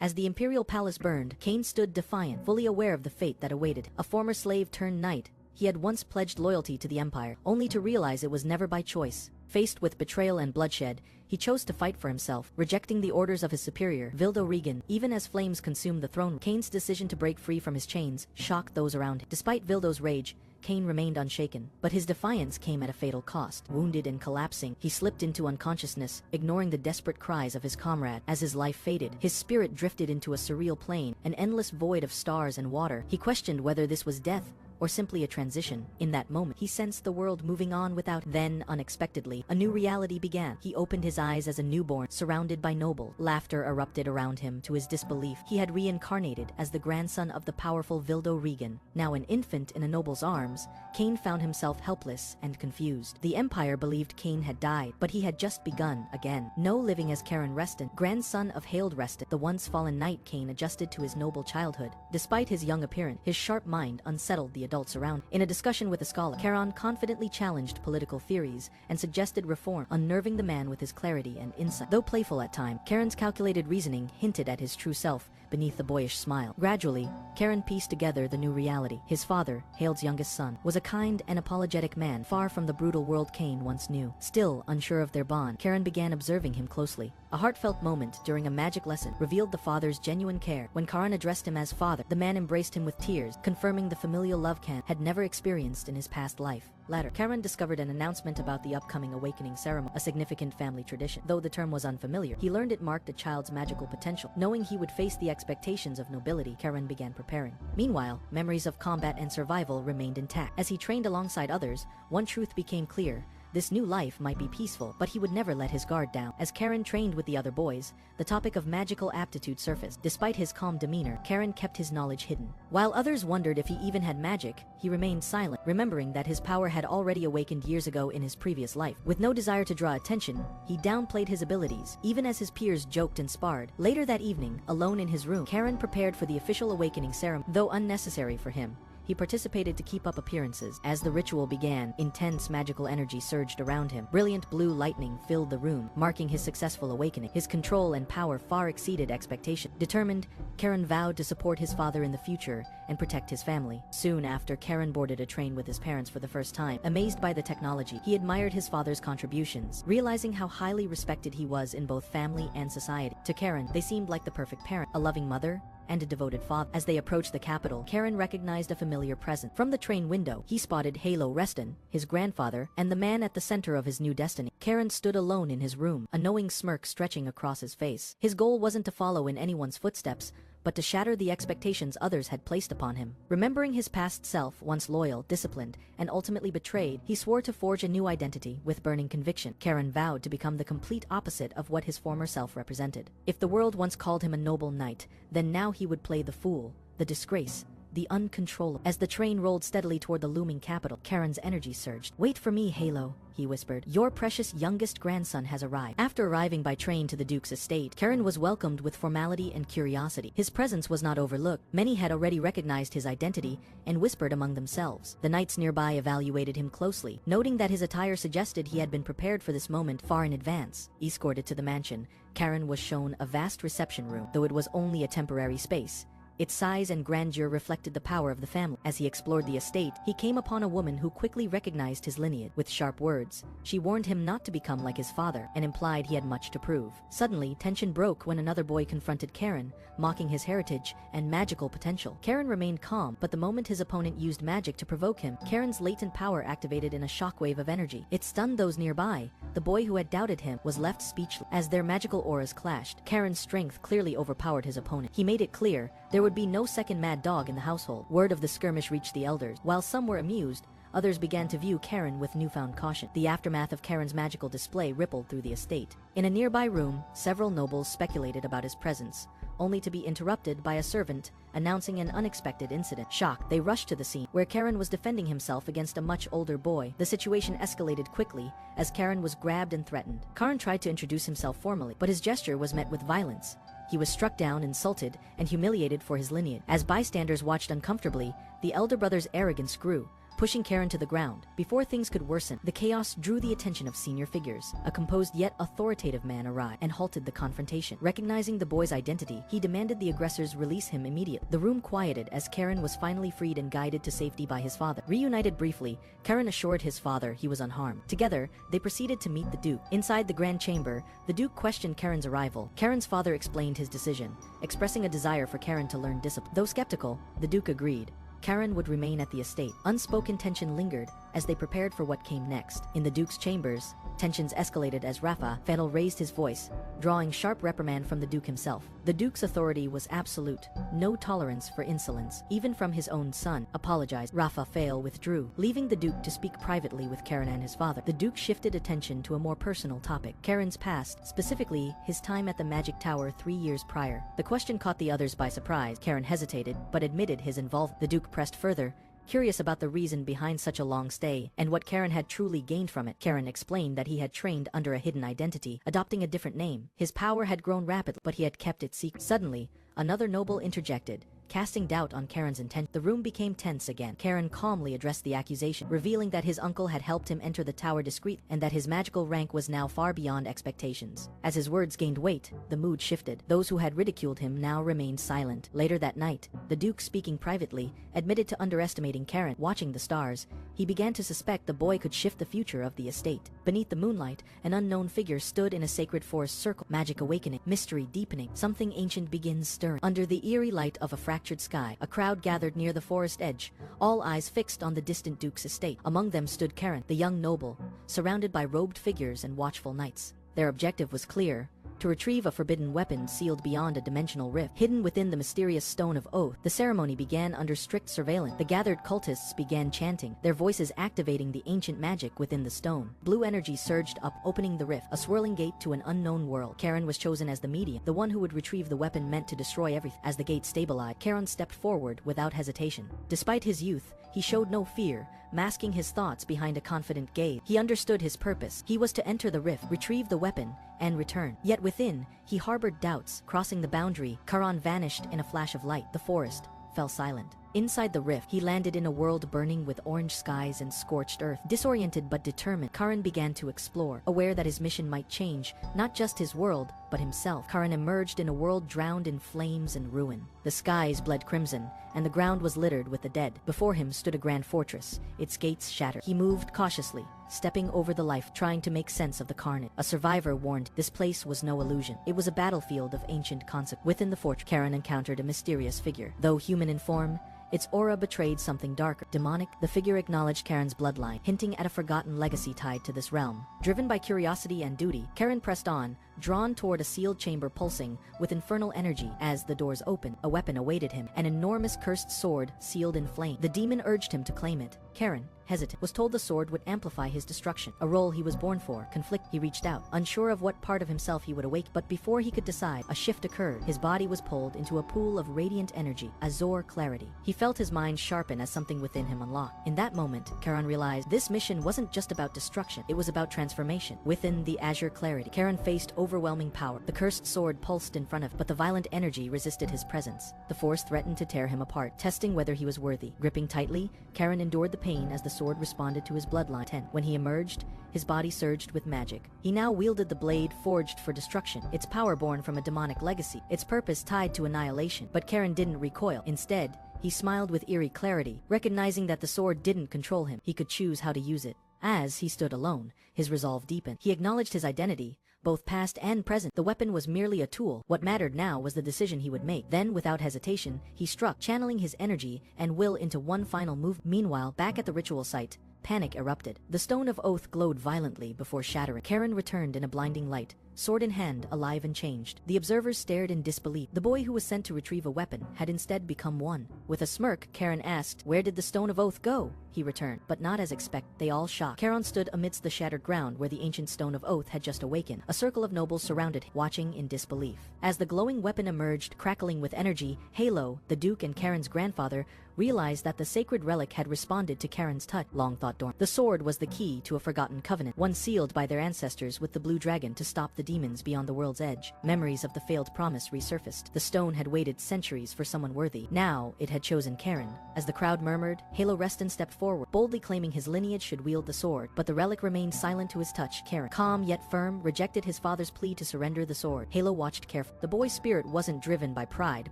As the Imperial Palace burned, Kane stood defiant, fully aware of the fate that awaited. A former slave turned knight, he had once pledged loyalty to the Empire, only to realize it was never by choice. Faced with betrayal and bloodshed, he chose to fight for himself, rejecting the orders of his superior, Vildo Reagan. Even as flames consumed the throne, Kane's decision to break free from his chains shocked those around him. Despite Vildo's rage, Kane remained unshaken, but his defiance came at a fatal cost. Wounded and collapsing, he slipped into unconsciousness, ignoring the desperate cries of his comrade. As his life faded, his spirit drifted into a surreal plane, an endless void of stars and water. He questioned whether this was death or simply a transition. In that moment, he sensed the world moving on without. Then, unexpectedly, a new reality began. He opened his eyes as a newborn, surrounded by noble. Laughter erupted around him. To his disbelief, he had reincarnated as the grandson of the powerful Vildo Reagan. Now an infant in a noble's arms, Kane found himself helpless and confused. The Empire believed Kane had died, but he had just begun again. No living as KANE Reston, grandson of Hailed Reston, the once fallen knight. Kane adjusted to his noble childhood. Despite his young appearance, his sharp mind unsettled the adults around. In a discussion with a scholar, KANE confidently challenged political theories and suggested reform, unnerving the man with his clarity and insight. Though playful at times, KANE's calculated reasoning hinted at his true self beneath the boyish smile. Gradually, KANE pieced together the new reality. His father, Hailed's youngest son, was a kind and apologetic man, far from the brutal world Kane once knew. Still unsure of their bond, KANE began observing him closely. A heartfelt moment during a magic lesson revealed the father's genuine care. When KANE addressed him as father, the man embraced him with tears, confirming the familial love KANE had never experienced in his past life. Later, KANE discovered an announcement about the upcoming awakening ceremony, a significant family tradition. Though the term was unfamiliar, he learned it marked a child's magical potential. Knowing he would face the expectations of nobility, KANE began preparing. Meanwhile, memories of combat and survival remained intact. As he trained alongside others, one truth became clear. This new life might be peaceful, but he would never let his guard down. As KANE trained with the other boys, the topic of magical aptitude surfaced. Despite his calm demeanor, KANE kept his knowledge hidden. While others wondered if he even had magic, he remained silent, remembering that his power had already awakened years ago in his previous life. With no desire to draw attention, he downplayed his abilities, even as his peers joked and sparred. Later that evening, alone in his room, KANE prepared for the official awakening ceremony. Though unnecessary for him, he participated to keep up appearances. As the ritual began, intense magical energy surged around him. Brilliant blue lightning filled the room, marking his successful awakening. His control and power far exceeded expectation. Determined, KANE vowed to support his father in the future and protect his family. Soon after, KANE boarded a train with his parents for the first time. Amazed by the technology, he admired his father's contributions, realizing how highly respected he was in both family and society. To KANE, they seemed like the perfect parent, a loving mother, and a devoted father. As they approached the capital, KANE recognized a familiar presence. From the train window, he spotted Vildo Reagan, his grandfather, and the man at the center of his new destiny. KANE stood alone in his room, a knowing smirk stretching across his face. His goal wasn't to follow in anyone's footsteps, but to shatter the expectations others had placed upon him. Remembering his past self, once loyal, disciplined, and ultimately betrayed, he swore to forge a new identity with burning conviction. KANE vowed to become the complete opposite of what his former self represented. If the world once called him a noble knight, then now he would play the fool, the disgrace, the uncontrollable. As the train rolled steadily toward the looming capital, KANE's energy surged. "Wait for me, Halo," he whispered. "Your precious youngest grandson has arrived." After arriving by train to the Duke's estate, KANE was welcomed with formality and curiosity. His presence was not overlooked. Many had already recognized his identity and whispered among themselves. The knights nearby evaluated him closely, noting that his attire suggested he had been prepared for this moment far in advance. Escorted to the mansion, KANE was shown a vast reception room, though it was only a temporary space. Its size and grandeur reflected the power of the family. As he explored the estate, he came upon a woman who quickly recognized his lineage. With sharp words, she warned him not to become like his father, and implied he had much to prove. Suddenly, tension broke when another boy confronted KANE, mocking his heritage and magical potential. KANE remained calm, but the moment his opponent used magic to provoke him, KANE's latent power activated in a shockwave of energy. It stunned those nearby. The boy who had doubted him was left speechless. As their magical auras clashed, KANE's strength clearly overpowered his opponent. He made it clear there would be no second mad dog in the household. Word of the skirmish reached the elders. While some were amused, others began to view KANE with newfound caution. The aftermath of KANE's magical display rippled through the estate. In a nearby room, several nobles speculated about his presence, only to be interrupted by a servant announcing an unexpected incident. Shocked, they rushed to the scene, where KANE was defending himself against a much older boy. The situation escalated quickly, as KANE was grabbed and threatened. KANE tried to introduce himself formally, but his gesture was met with violence. He was struck down, insulted, and humiliated for his lineage. As bystanders watched uncomfortably, the elder brother's arrogance grew, pushing Karen to the ground. Before things could worsen, the chaos drew the attention of senior figures. A composed yet authoritative man arrived and halted the confrontation. Recognizing the boy's identity, he demanded the aggressors release him immediately. The room quieted as Karen was finally freed and guided to safety by his father. Reunited briefly, Karen assured his father he was unharmed. Together, they proceeded to meet the Duke. Inside the grand chamber, the Duke questioned Karen's arrival. Karen's father explained his decision, expressing a desire for Karen to learn discipline. Though skeptical, the Duke agreed. Karen would remain at the estate. Unspoken tension lingered as they prepared for what came next. In the Duke's chambers, tensions escalated as Rafa Fennel raised his voice, drawing sharp reprimand from the Duke himself. The Duke's authority was absolute, no tolerance for insolence. Even from his own son, apologized. Rafa Fennel withdrew, leaving the Duke to speak privately with Karen and his father. The Duke shifted attention to a more personal topic, Karen's past, specifically his time at the Magic Tower 3 years prior. The question caught the others by surprise. Karen hesitated, but admitted his involvement. The Duke pressed further, curious about the reason behind such a long stay and what Karen had truly gained from it. Karen explained that he had trained under a hidden identity, adopting a different name. His power had grown rapidly, but he had kept it secret. Suddenly, another noble interjected, casting doubt on Karen's intent. The room became tense again. Karen calmly addressed the accusation, revealing that his uncle had helped him enter the tower discreetly and that his magical rank was now far beyond expectations. As his words gained weight, the mood shifted. Those who had ridiculed him now remained silent. Later that night, the Duke, speaking privately, admitted to underestimating Karen. Watching the stars, he began to suspect the boy could shift the future of the estate. Beneath the moonlight, an unknown figure stood in a sacred forest circle. Magic awakening, mystery deepening, something ancient begins stirring. Under the eerie light of a fractured sky, a crowd gathered near the forest edge, all eyes fixed on the distant Duke's estate. Among them stood Karen, the young noble, surrounded by robed figures and watchful knights. Their objective was clear: to retrieve a forbidden weapon sealed beyond a dimensional rift, hidden within the mysterious Stone of Oath. The ceremony began under strict surveillance. The gathered cultists began chanting, their voices activating the ancient magic within the stone. Blue energy surged up, opening the rift, a swirling gate to an unknown world. Karen was chosen as the medium, the one who would retrieve the weapon meant to destroy everything. As the gate stabilized, Karen stepped forward without hesitation. Despite his youth, he showed no fear, masking his thoughts behind a confident gaze. He understood his purpose. He was to enter the rift, retrieve the weapon, and return. Yet within, he harbored doubts. Crossing the boundary, Karan vanished in a flash of light. The forest fell silent. Inside the rift, he landed in a world burning with orange skies and scorched earth. Disoriented but determined, Karan began to explore, aware that his mission might change not just his world, but himself. Karan emerged in a world drowned in flames and ruin. The skies bled crimson, and the ground was littered with the dead. Before him stood a grand fortress, its gates shattered. He moved cautiously, stepping over the life, trying to make sense of the carnage. A survivor warned this place was no illusion. It was a battlefield of ancient consequence. Within the fortress, Karen encountered a mysterious figure. Though human in form, its aura betrayed something darker, demonic. The figure acknowledged Karen's bloodline, hinting at a forgotten legacy tied to this realm. Driven by curiosity and duty, Karen pressed on, drawn toward a sealed chamber pulsing with infernal energy. As the doors opened, a weapon awaited him, an enormous cursed sword sealed in flame. The demon urged him to claim it. Karen, hesitant, was told the sword would amplify his destruction, a role he was born for. He reached out, unsure of what part of himself he would awake, but before he could decide, a shift occurred. His body was pulled into a pool of radiant energy, azure clarity. He felt his mind sharpen as something within him unlocked. In that moment, Karen realized this mission wasn't just about destruction, it was about transformation. Within the azure clarity, Karen faced overwhelming power. The cursed sword pulsed in front of him, but the violent energy resisted his presence. The force threatened to tear him apart, testing whether he was worthy. Gripping tightly, Karen endured the pain as the sword responded to his bloodline. When he emerged, his body surged with magic. He now wielded the blade forged for destruction, its power born from a demonic legacy, its purpose tied to annihilation. But Karen didn't recoil. Instead, he smiled with eerie clarity, recognizing that the sword didn't control him. He could choose how to use it. As he stood alone, his resolve deepened. He acknowledged his identity, both past and present. The weapon was merely a tool. What mattered now was the decision he would make. Then, without hesitation, he struck, channeling his energy and will into one final move. Meanwhile, back at the ritual site, panic erupted. The Stone of Oath glowed violently before shattering. Karen returned in a blinding light, sword in hand, alive and changed. The observers stared in disbelief. The boy who was sent to retrieve a weapon had instead become one. With a smirk, Karen asked, "Where did the Stone of Oath go?" He returned, but not as expected. They all shocked. Karen stood amidst the shattered ground where the ancient Stone of Oath had just awakened. A circle of nobles surrounded him, watching in disbelief. As the glowing weapon emerged, crackling with energy, Halo, the Duke and Karen's grandfather, realized that the sacred relic had responded to Karen's touch. Long thought dormant. The sword was the key to a forgotten covenant, one sealed by their ancestors with the blue dragon to stop the the demons beyond the world's edge. Memories of the failed promise resurfaced. The stone had waited centuries for someone worthy. Now it had chosen Karen. As the crowd murmured, Halo Reston stepped forward, boldly claiming his lineage should wield the sword. But the relic remained silent to his touch. Karen, calm yet firm, rejected his father's plea to surrender the sword. Halo watched carefully. The boy's spirit wasn't driven by pride,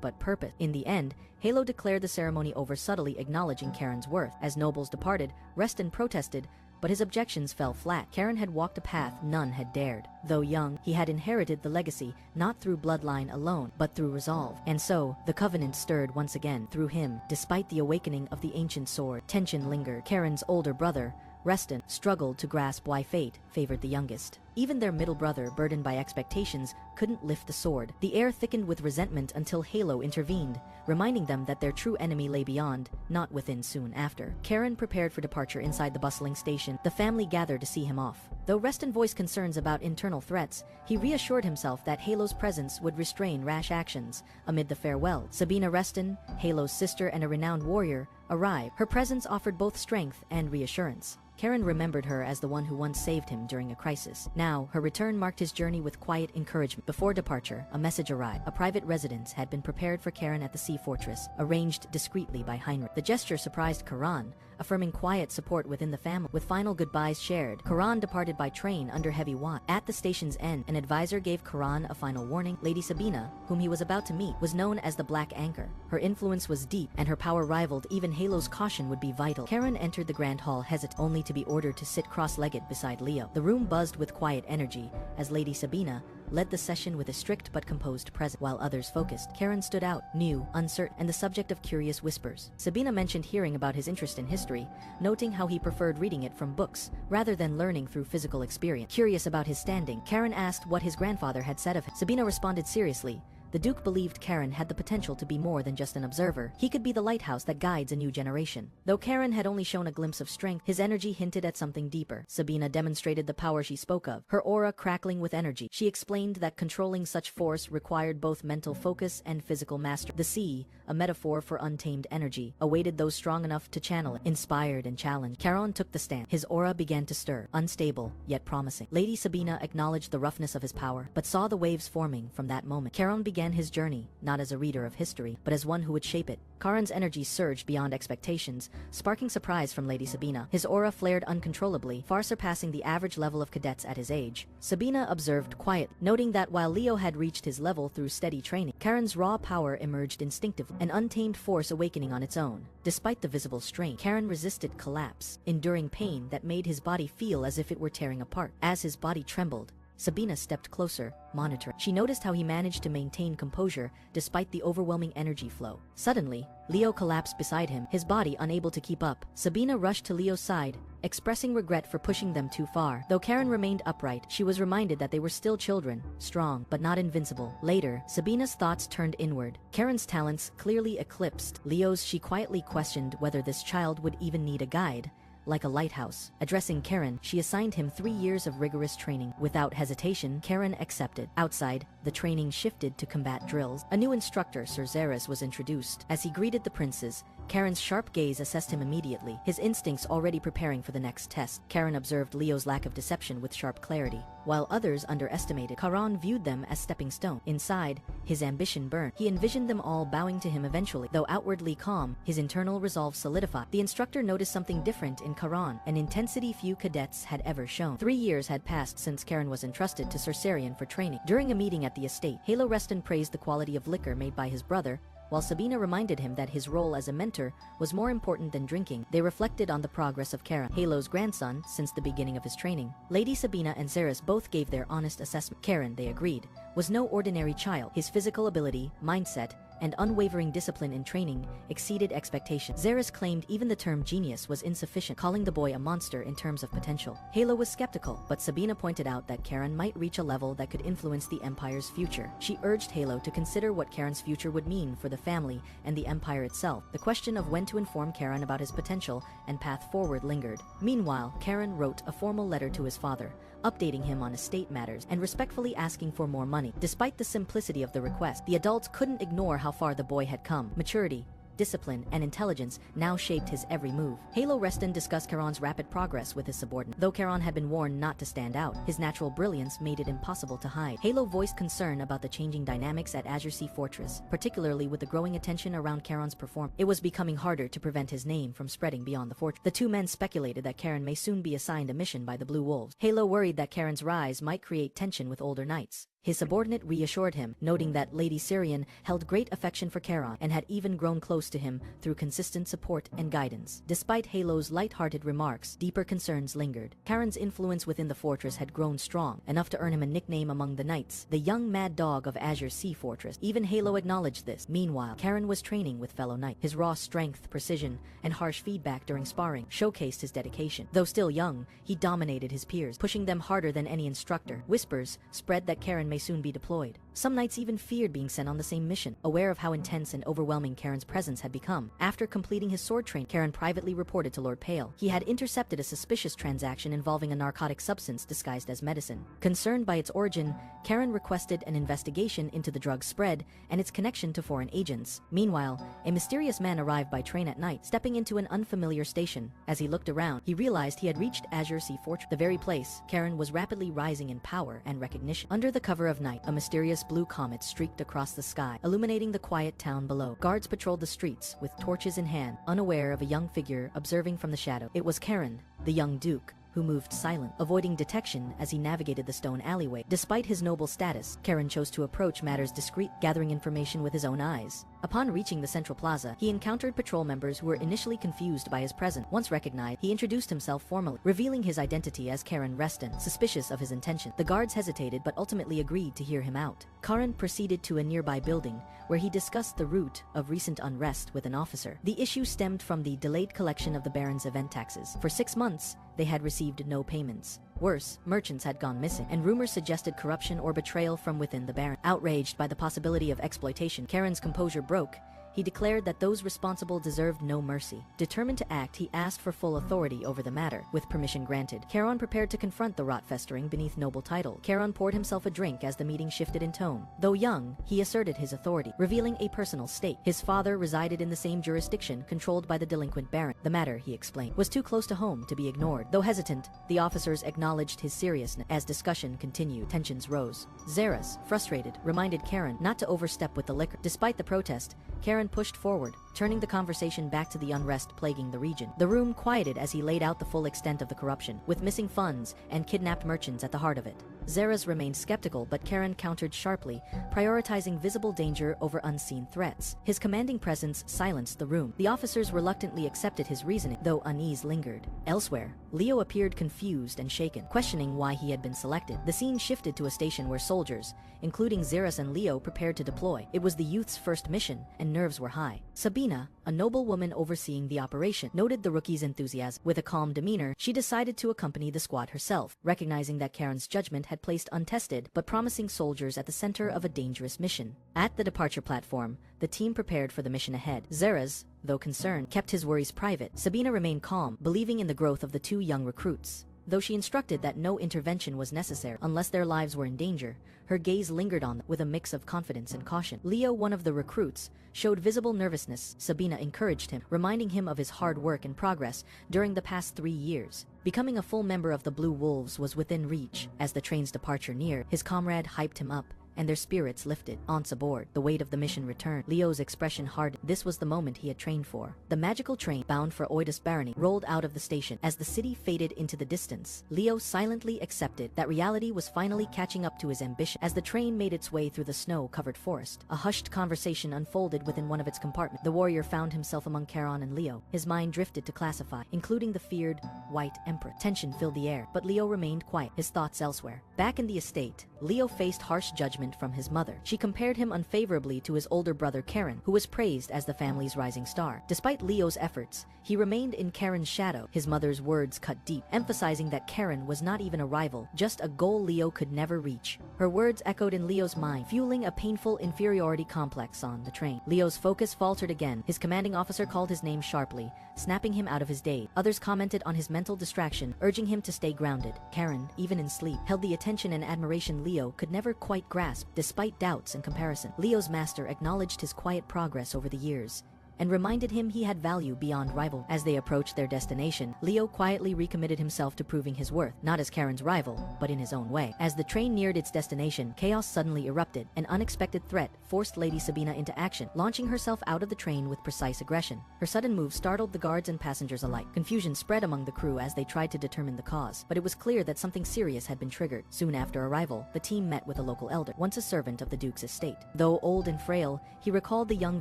but purpose. In the end, Halo declared the ceremony over, subtly acknowledging Karen's worth. As nobles departed, Reston protested, but his objections fell flat. Karen had walked a path none had dared. Though young, he had inherited the legacy, not through bloodline alone, but through resolve. And so, the covenant stirred once again through him. Despite the awakening of the ancient sword, tension lingered. Karen's older brother, Reston, struggled to grasp why fate favored the youngest. Even their middle brother, burdened by expectations, couldn't lift the sword. The air thickened with resentment until Halo intervened, reminding them that their true enemy lay beyond, not within. Soon after, Karen prepared for departure inside the bustling station. The family gathered to see him off. Though Reston voiced concerns about internal threats, he reassured himself that Halo's presence would restrain rash actions. Amid the farewell, Sabina Reston, Halo's sister and a renowned warrior, arrived. Her presence offered both strength and reassurance. Karen remembered her as the one who once saved him during a crisis. Now, her return marked his journey with quiet encouragement. Before departure, a message arrived. A private residence had been prepared for Karen at the sea fortress, arranged discreetly by Heinrich. The gesture surprised Karan, affirming quiet support within the family. With final goodbyes shared, Karan departed by train under heavy watch. At the station's end, an advisor gave Karan a final warning. Lady Sabina, whom he was about to meet, was known as the Black Anchor. Her influence was deep, and her power rivaled even Halo's caution would be vital. Karen entered the grand hall hesitant, only to be ordered to sit cross-legged beside Leo. The room buzzed with quiet energy, as Lady Sabina led the session with a strict but composed presence. While others focused, Karen stood out, new, uncertain, and the subject of curious whispers. Sabina mentioned hearing about his interest in history, noting how he preferred reading it from books, rather than learning through physical experience. Curious about his standing, Karen asked what his grandfather had said of him. Sabina responded seriously. The Duke believed Karen had the potential to be more than just an observer. He could be the lighthouse that guides a new generation. Though Karen had only shown a glimpse of strength, his energy hinted at something deeper. Sabina demonstrated the power she spoke of, her aura crackling with energy. She explained that controlling such force required both mental focus and physical mastery. The sea, a metaphor for untamed energy, awaited those strong enough to channel it. Inspired and challenged, Karen took the stand. His aura began to stir, unstable, yet promising. Lady Sabina acknowledged the roughness of his power, but saw the waves forming from that moment. Karen began his journey, not as a reader of history, but as one who would shape it. Karen's energy surged beyond expectations, sparking surprise from Lady Sabina. His aura flared uncontrollably, far surpassing the average level of cadets at his age. Sabina observed quietly, noting that while Leo had reached his level through steady training, Karen's raw power emerged instinctively, an untamed force awakening on its own. Despite the visible strain, Karen resisted collapse, enduring pain that made his body feel as if it were tearing apart. As his body trembled, Sabina stepped closer, monitoring. She noticed how he managed to maintain composure despite the overwhelming energy flow. Suddenly, Leo collapsed beside him, his body unable to keep up. Sabina rushed to Leo's side, expressing regret for pushing them too far. Though Karen remained upright, she was reminded that they were still children, strong, but not invincible. Later, Sabina's thoughts turned inward. Karen's talents clearly eclipsed Leo's. She quietly questioned whether this child would even need a guide. Like a lighthouse. Addressing Karen, she assigned him 3 years of rigorous training. Without hesitation, Karen accepted. Outside, the training shifted to combat drills. A new instructor, Sir Zeres, was introduced. As he greeted the princes, Karen's sharp gaze assessed him immediately, his instincts already preparing for the next test. Karen observed Leo's lack of deception with sharp clarity, while others underestimated. Karen viewed them as stepping stones. Inside, his ambition burned. He envisioned them all bowing to him eventually. Though outwardly calm, his internal resolve solidified. The instructor noticed something different in Karen, an intensity few cadets had ever shown. 3 years had passed since Karen was entrusted to Sir Serian for training. During a meeting at the estate, Halo Reston praised the quality of liquor made by his brother, while Sabina reminded him that his role as a mentor was more important than drinking. They reflected on the progress of Karen, Halo's grandson, since the beginning of his training. Lady Sabina and Zeres both gave their honest assessment. Karen, they agreed, was no ordinary child. His physical ability, mindset, and unwavering discipline in training exceeded expectations. Zeres claimed even the term genius was insufficient, calling the boy a monster in terms of potential. Halo was skeptical, but Sabina pointed out that Karen might reach a level that could influence the Empire's future. She urged Halo to consider what Karen's future would mean for the family and the Empire itself. The question of when to inform Karen about his potential and path forward lingered. Meanwhile, Karen wrote a formal letter to his father, updating him on estate matters and respectfully asking for more money. Despite the simplicity of the request, the adults couldn't ignore how far the boy had come. Maturity, discipline, and intelligence now shaped his every move. Halo Reston discussed Karen's rapid progress with his subordinate. Though Karen had been warned not to stand out, his natural brilliance made it impossible to hide. Halo voiced concern about the changing dynamics at Azure Sea Fortress, particularly with the growing attention around Karen's performance. It was becoming harder to prevent his name from spreading beyond the fortress. The two men speculated that Karen may soon be assigned a mission by the Blue Wolves. Halo worried that Karen's rise might create tension with older knights. His subordinate reassured him, noting that Lady Syrian held great affection for Karen and had even grown close to him through consistent support and guidance. Despite Halo's light-hearted remarks, deeper concerns lingered. Karen's influence within the fortress had grown strong, enough to earn him a nickname among the knights, the young mad dog of Azure Sea Fortress. Even Halo acknowledged this. Meanwhile, Karen was training with fellow knights. His raw strength, precision, and harsh feedback during sparring showcased his dedication. Though still young, he dominated his peers, pushing them harder than any instructor. Whispers spread that Karen may soon be deployed. Some knights even feared being sent on the same mission, aware of how intense and overwhelming Karen's presence had become. After completing his sword training, Karen privately reported to Lord Pale he had intercepted a suspicious transaction involving a narcotic substance disguised as medicine. Concerned by its origin, Karen requested an investigation into the drug's spread and its connection to foreign agents. Meanwhile, a mysterious man arrived by train at night, stepping into an unfamiliar station. As he looked around, he realized he had reached Azure Sea Fortress, the very place Karen was rapidly rising in power and recognition. Under the cover of night, a mysterious blue comet streaked across the sky, illuminating the quiet town below. Guards patrolled the streets with torches in hand, unaware of a young figure observing from the shadow. It was Karen, the young duke, who moved silent, avoiding detection as he navigated the stone alleyway. Despite his noble status, Karen chose to approach matters discreet, gathering information with his own eyes. Upon reaching the central plaza, he encountered patrol members who were initially confused by his presence. Once recognized, he introduced himself formally, revealing his identity as Karen Reston. Suspicious of his intention, the guards hesitated but ultimately agreed to hear him out. Karen proceeded to a nearby building, where he discussed the root of recent unrest with an officer. The issue stemmed from the delayed collection of the Baron's event taxes. For 6 months, they had received no payments. Worse, merchants had gone missing, and rumors suggested corruption or betrayal from within the Baron. Outraged by the possibility of exploitation, Karen's composure broke. He declared that those responsible deserved no mercy. Determined to act, he asked for full authority over the matter. With permission granted, Karen prepared to confront the rot festering beneath noble title. Karen poured himself a drink as the meeting shifted in tone. Though young, he asserted his authority, revealing a personal stake. His father resided in the same jurisdiction controlled by the delinquent Baron. The matter, he explained, was too close to home to be ignored. Though hesitant, the officers acknowledged his seriousness. As discussion continued, tensions rose. Zeras, frustrated, reminded Karen not to overstep with the liquor. Despite the protest, Karen pushed forward, turning the conversation back to the unrest plaguing the region. The room quieted as he laid out the full extent of the corruption, with missing funds and kidnapped merchants at the heart of it. Zeras remained skeptical, but Karen countered sharply, prioritizing visible danger over unseen threats. His commanding presence silenced the room. The officers reluctantly accepted his reasoning, though unease lingered. Elsewhere, Leo appeared confused and shaken, questioning why he had been selected. The scene shifted to a station where soldiers, including Zeras and Leo, prepared to deploy. It was the youth's first mission, and nerves were high. Sabina, a noble woman overseeing the operation, noted the rookie's enthusiasm. With a calm demeanor, she decided to accompany the squad herself, recognizing that Karen's judgment had placed untested but promising soldiers at the center of a dangerous mission. At the departure platform, the team prepared for the mission ahead. Zeras, though concerned, kept his worries private. Sabina remained calm, believing in the growth of the two young recruits. Though she instructed that no intervention was necessary unless their lives were in danger, her gaze lingered on them with a mix of confidence and caution. Leo, one of the recruits, showed visible nervousness. Sabina encouraged him, reminding him of his hard work and progress during the past 3 years. Becoming a full member of the Blue Wolves was within reach. As the train's departure neared, his comrade hyped him up, and their spirits lifted. Once aboard, the weight of the mission returned. Leo's expression hardened. This was the moment he had trained for. The magical train, bound for Oidus Barony, rolled out of the station. As the city faded into the distance, Leo silently accepted that reality was finally catching up to his ambition. As the train made its way through the snow-covered forest, a hushed conversation unfolded within one of its compartments. The warrior found himself among Karen and Leo. His mind drifted to classify, including the feared White Emperor. Tension filled the air, but Leo remained quiet, his thoughts elsewhere. Back in the estate, Leo faced harsh judgment from his mother. She compared him unfavorably to his older brother Karen, who was praised as the family's rising star. Despite Leo's efforts, he remained in Karen's shadow. His mother's words cut deep, emphasizing that Karen was not even a rival, just a goal Leo could never reach. Her words echoed in Leo's mind, fueling a painful inferiority complex on the train. Leo's focus faltered again. His commanding officer called his name sharply, snapping him out of his daze. Others commented on his mental distraction, urging him to stay grounded. Karen, even in sleep, held the attention and admiration Leo could never quite grasp. Despite doubts and comparison, Leo's master acknowledged his quiet progress over the years, and reminded him he had value beyond rival. As they approached their destination, Leo quietly recommitted himself to proving his worth, not as Karen's rival, but in his own way. As the train neared its destination, chaos suddenly erupted. An unexpected threat forced Lady Sabina into action, launching herself out of the train with precise aggression. Her sudden move startled the guards and passengers alike. Confusion spread among the crew as they tried to determine the cause, but it was clear that something serious had been triggered. Soon after arrival, the team met with a local elder, once a servant of the Duke's estate. Though old and frail, he recalled the young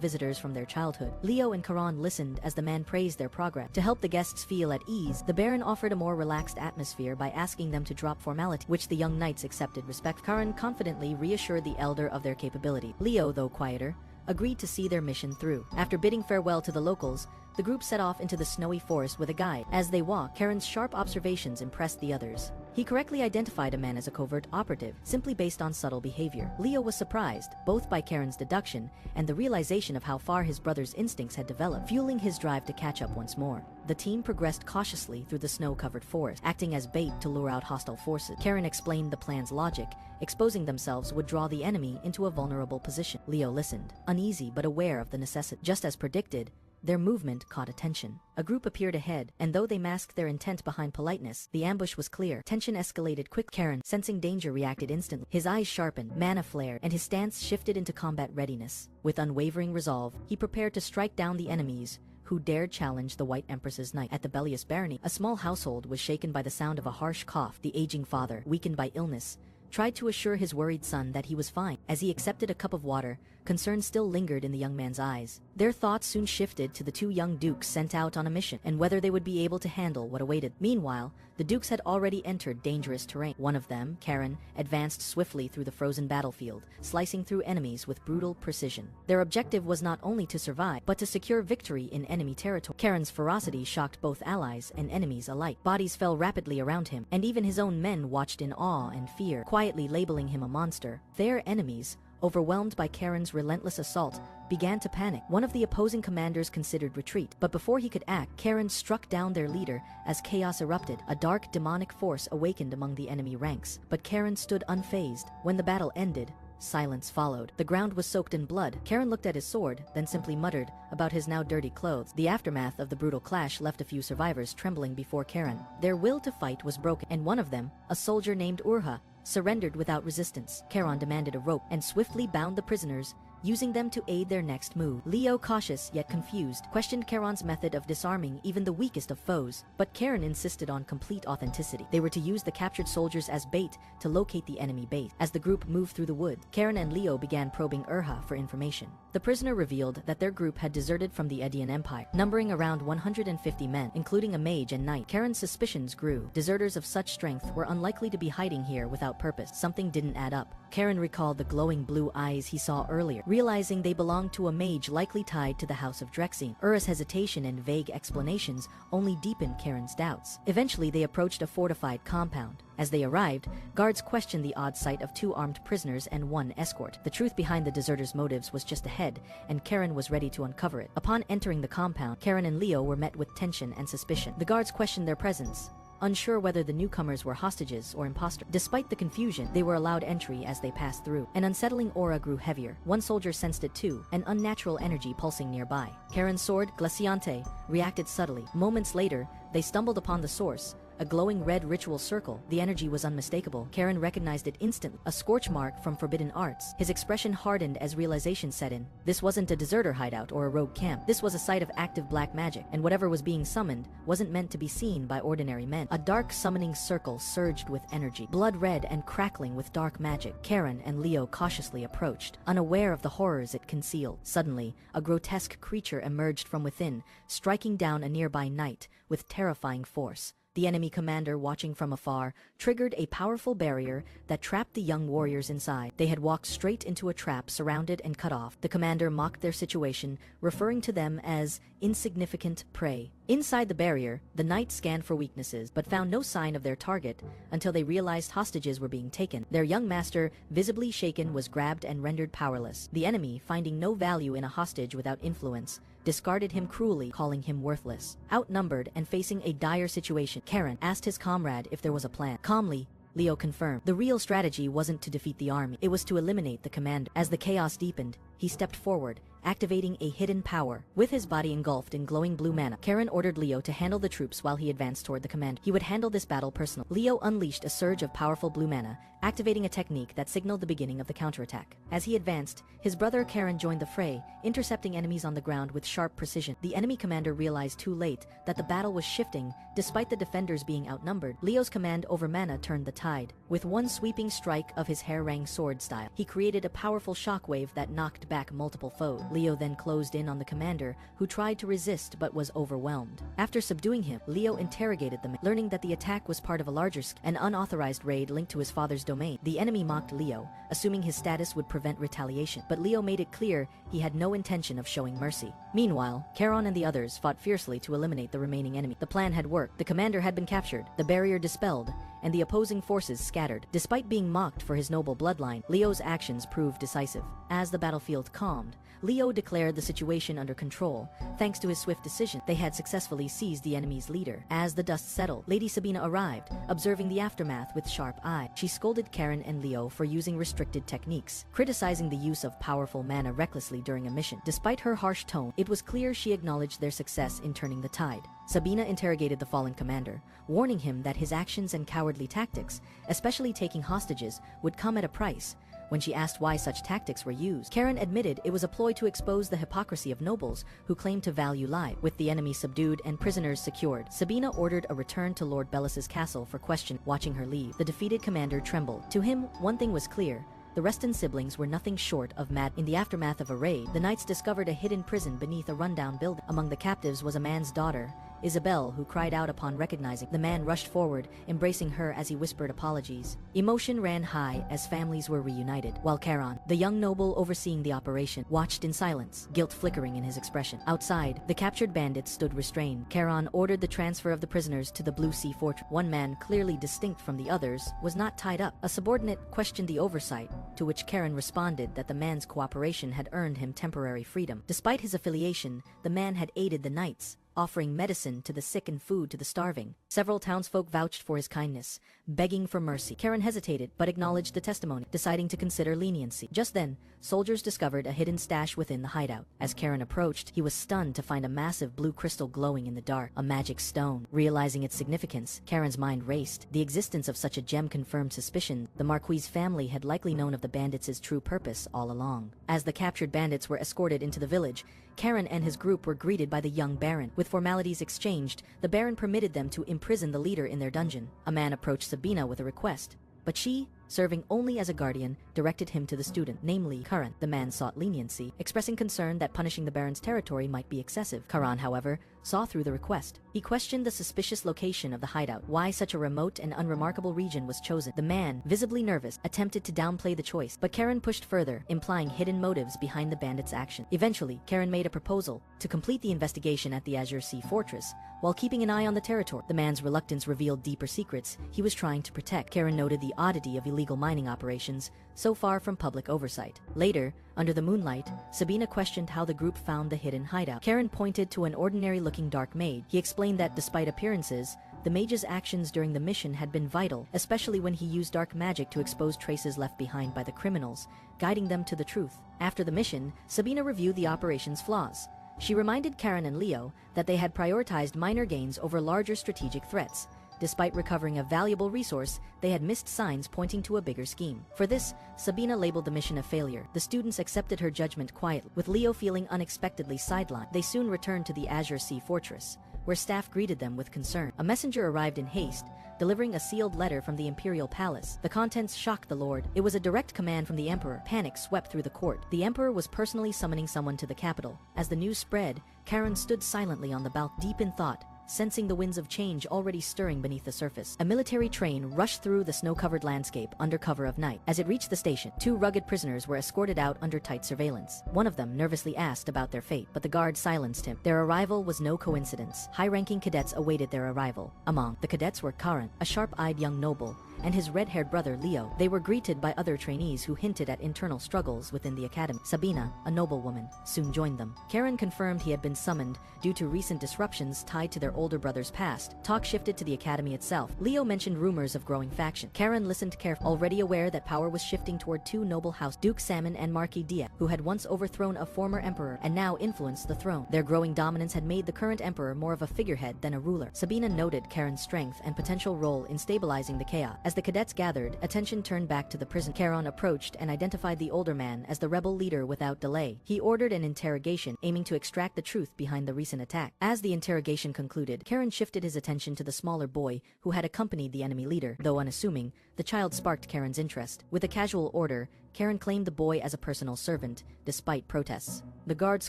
visitors from their childhood. Leo and Karan listened as the man praised their progress. To help the guests feel at ease, the Baron offered a more relaxed atmosphere by asking them to drop formality, which the young knights accepted respect. Karan confidently reassured the elder of their capability. Leo, though quieter, agreed to see their mission through. After bidding farewell to the locals, the group set off into the snowy forest with a guide. As they walked, Karen's sharp observations impressed the others. He correctly identified a man as a covert operative, simply based on subtle behavior. Leo was surprised, both by Karen's deduction and the realization of how far his brother's instincts had developed, fueling his drive to catch up once more. The team progressed cautiously through the snow-covered forest, acting as bait to lure out hostile forces. Karen explained the plan's logic. Exposing themselves would draw the enemy into a vulnerable position. Leo listened, uneasy but aware of the necessity. Just as predicted, their movement caught attention. A group appeared ahead, and though they masked their intent behind politeness, the ambush was clear. Tension escalated quick. Karen, sensing danger, reacted instantly. His eyes sharpened, mana flared, and his stance shifted into combat readiness. With unwavering resolve, he prepared to strike down the enemies who dared challenge the White Empress's knight. At the Bellius barony, a small household was shaken by the sound of a harsh cough. The aging father, weakened by illness, tried to assure his worried son that he was fine. As he accepted a cup of water, concern still lingered in the young man's eyes. Their thoughts soon shifted to the two young dukes sent out on a mission, and whether they would be able to handle what awaited. Meanwhile, the dukes had already entered dangerous terrain. One of them, Karen, advanced swiftly through the frozen battlefield, slicing through enemies with brutal precision. Their objective was not only to survive, but to secure victory in enemy territory. Karen's ferocity shocked both allies and enemies alike. Bodies fell rapidly around him, and even his own men watched in awe and fear, quietly labeling him a monster. Their enemies, overwhelmed by Karen's relentless assault, began to panic. One of the opposing commanders considered retreat, but before he could act, Karen struck down their leader as chaos erupted. A dark, demonic force awakened among the enemy ranks, but Karen stood unfazed. When the battle ended, silence followed. The ground was soaked in blood. Karen looked at his sword, then simply muttered about his now dirty clothes. The aftermath of the brutal clash left a few survivors trembling before Karen. Their will to fight was broken, and one of them, a soldier named Urha, surrendered without resistance. Karen demanded a rope and swiftly bound the prisoners, using them to aid their next move. Leo, cautious yet confused, questioned Karen's method of disarming even the weakest of foes, but Karen insisted on complete authenticity. They were to use the captured soldiers as bait to locate the enemy base. As the group moved through the wood, Karen and Leo began probing Urha for information. The prisoner revealed that their group had deserted from the Edian Empire, numbering around 150 men, including a mage and knight. Karen's suspicions grew. Deserters of such strength were unlikely to be hiding here without purpose. Something didn't add up. Karen recalled the glowing blue eyes he saw earlier, realizing they belonged to a mage likely tied to the House of Drexine. Urha's hesitation and vague explanations only deepened Karen's doubts. Eventually, they approached a fortified compound. As they arrived, guards questioned the odd sight of 2 armed prisoners and 1 escort. The truth behind the deserters' motives was just ahead, and Karen was ready to uncover it. Upon entering the compound, Karen and Leo were met with tension and suspicion. The guards questioned their presence, unsure whether the newcomers were hostages or impostors. Despite the confusion, they were allowed entry as they passed through. An unsettling aura grew heavier. One soldier sensed it too, an unnatural energy pulsing nearby. Karen's sword, Glaciante, reacted subtly. Moments later, they stumbled upon the source, a glowing red ritual circle. The energy was unmistakable. Karen recognized it instantly, a scorch mark from forbidden arts. His expression hardened as realization set in. This wasn't a deserter hideout or a rogue camp. This was a site of active black magic, and whatever was being summoned wasn't meant to be seen by ordinary men. A dark summoning circle surged with energy, blood red and crackling with dark magic. Karen and Leo cautiously approached, unaware of the horrors it concealed. Suddenly, a grotesque creature emerged from within, striking down a nearby knight with terrifying force. The enemy commander, watching from afar, triggered a powerful barrier that trapped the young warriors inside. They had walked straight into a trap, surrounded and cut off. The commander mocked their situation, referring to them as insignificant prey. Inside the barrier, the knights scanned for weaknesses, but found no sign of their target until they realized hostages were being taken. Their young master, visibly shaken, was grabbed and rendered powerless. The enemy, finding no value in a hostage without influence, discarded him cruelly, calling him worthless. Outnumbered and facing a dire situation, Karen asked his comrade if there was a plan. Calmly, Leo confirmed. The real strategy wasn't to defeat the army, it was to eliminate the commander. As the chaos deepened, he stepped forward, activating a hidden power. With his body engulfed in glowing blue mana, Karen ordered Leo to handle the troops while he advanced toward the commander. He would handle this battle personally. Leo unleashed a surge of powerful blue mana, activating a technique that signaled the beginning of the counterattack. As he advanced, his brother Karen joined the fray, intercepting enemies on the ground with sharp precision. The enemy commander realized too late that the battle was shifting, despite the defenders being outnumbered. Leo's command over mana turned the tide. With one sweeping strike of his hair-rang sword style, he created a powerful shockwave that knocked back multiple foes. Leo then closed in on the commander, who tried to resist but was overwhelmed. After subduing him, Leo interrogated the man, learning that the attack was part of a larger an unauthorized raid linked to his father's domain. The enemy mocked Leo, assuming his status would prevent retaliation, but Leo made it clear he had no intention of showing mercy. Meanwhile, Karen and the others fought fiercely to eliminate the remaining enemy. The plan had worked. The commander had been captured, the barrier dispelled, and the opposing forces scattered. Despite being mocked for his noble bloodline, Leo's actions proved decisive. As the battlefield calmed, Leo declared the situation under control. Thanks to his swift decision, they had successfully seized the enemy's leader. As the dust settled, Lady Sabina arrived, observing the aftermath with sharp eye. She scolded Karen and Leo for using restricted techniques, criticizing the use of powerful mana recklessly during a mission. Despite her harsh tone, it was clear she acknowledged their success in turning the tide. Sabina interrogated the fallen commander, warning him that his actions and cowardly tactics, especially taking hostages, would come at a price. When she asked why such tactics were used, Karen admitted it was a ploy to expose the hypocrisy of nobles who claimed to value life. With the enemy subdued and prisoners secured, Sabina ordered a return to Lord Bellus's castle for question. Watching her leave, the defeated commander trembled. To him, one thing was clear. The Reston siblings were nothing short of mad. In the aftermath of a raid, the knights discovered a hidden prison beneath a rundown building. Among the captives was a man's daughter, Isabel, who cried out upon recognizing. The man rushed forward, embracing her as he whispered apologies. Emotion ran high as families were reunited, while Karen, the young noble overseeing the operation, watched in silence, guilt flickering in his expression. Outside, the captured bandits stood restrained. Karen ordered the transfer of the prisoners to the Blue Sea Fortress. One man, clearly distinct from the others, was not tied up. A subordinate questioned the oversight, to which Karen responded that the man's cooperation had earned him temporary freedom. Despite his affiliation, the man had aided the knights, offering medicine to the sick and food to the starving. Several townsfolk vouched for his kindness, begging for mercy. Karen hesitated, but acknowledged the testimony, deciding to consider leniency. Just then, soldiers discovered a hidden stash within the hideout. As Karen approached, he was stunned to find a massive blue crystal glowing in the dark, a magic stone. Realizing its significance, Karen's mind raced. The existence of such a gem confirmed suspicion. The Marquis's family had likely known of the bandits' true purpose all along. As the captured bandits were escorted into the village, Karen and his group were greeted by the young baron. With formalities exchanged, the baron permitted them to imprison the leader in their dungeon. A man approached Sabina with a request, but she, serving only as a guardian, directed him to the student, namely Karen. The man sought leniency, expressing concern that punishing the baron's territory might be excessive. Karen, however, saw through the request. He questioned the suspicious location of the hideout, why such a remote and unremarkable region was chosen. The man, visibly nervous, attempted to downplay the choice, but Karen pushed further, implying hidden motives behind the bandits' action. Eventually, Karen made a proposal to complete the investigation at the Azure Sea Fortress, while keeping an eye on the territory. The man's reluctance revealed deeper secrets he was trying to protect. Karen noted the oddity of illegal mining operations, so far from public oversight. Later, under the moonlight, Sabina questioned how the group found the hidden hideout. Karen pointed to an ordinary-looking dark maid. He explained that despite appearances, the mage's actions during the mission had been vital, especially when he used dark magic to expose traces left behind by the criminals, guiding them to the truth. After the mission, Sabina reviewed the operation's flaws. She reminded Karen and Leo that they had prioritized minor gains over larger strategic threats. Despite recovering a valuable resource, they had missed signs pointing to a bigger scheme. For this, Sabina labeled the mission a failure. The students accepted her judgment quietly, with Leo feeling unexpectedly sidelined. They soon returned to the Azure Sea Fortress, where staff greeted them with concern. A messenger arrived in haste, delivering a sealed letter from the Imperial Palace. The contents shocked the Lord. It was a direct command from the Emperor. Panic swept through the court. The Emperor was personally summoning someone to the capital. As the news spread, Karen stood silently on the balcony, deep in thought, sensing the winds of change already stirring beneath the surface. A military train rushed through the snow-covered landscape under cover of night. As it reached the station, 2 rugged prisoners were escorted out under tight surveillance. One of them nervously asked about their fate, but the guard silenced him. Their arrival was no coincidence. High-ranking cadets awaited their arrival. Among the cadets were Karen, a sharp-eyed young noble, and his red-haired brother Leo. They were greeted by other trainees who hinted at internal struggles within the academy. Sabina, a noblewoman, soon joined them. Karen confirmed he had been summoned due to recent disruptions tied to their older brother's past. Talk shifted to the academy itself. Leo mentioned rumors of growing faction. Karen listened carefully, already aware that power was shifting toward two noble house, Duke Salmon and Marquis Dia, who had once overthrown a former emperor and now influenced the throne. Their growing dominance had made the current emperor more of a figurehead than a ruler. Sabina noted Karen's strength and potential role in stabilizing the chaos. As the cadets gathered, attention turned back to the prison. Karen approached and identified the older man as the rebel leader without delay. He ordered an interrogation, aiming to extract the truth behind the recent attack. As the interrogation concluded, Karen shifted his attention to the smaller boy who had accompanied the enemy leader. Though unassuming, the child sparked Karen's interest. With a casual order, Karen claimed the boy as a personal servant, despite protests. The guards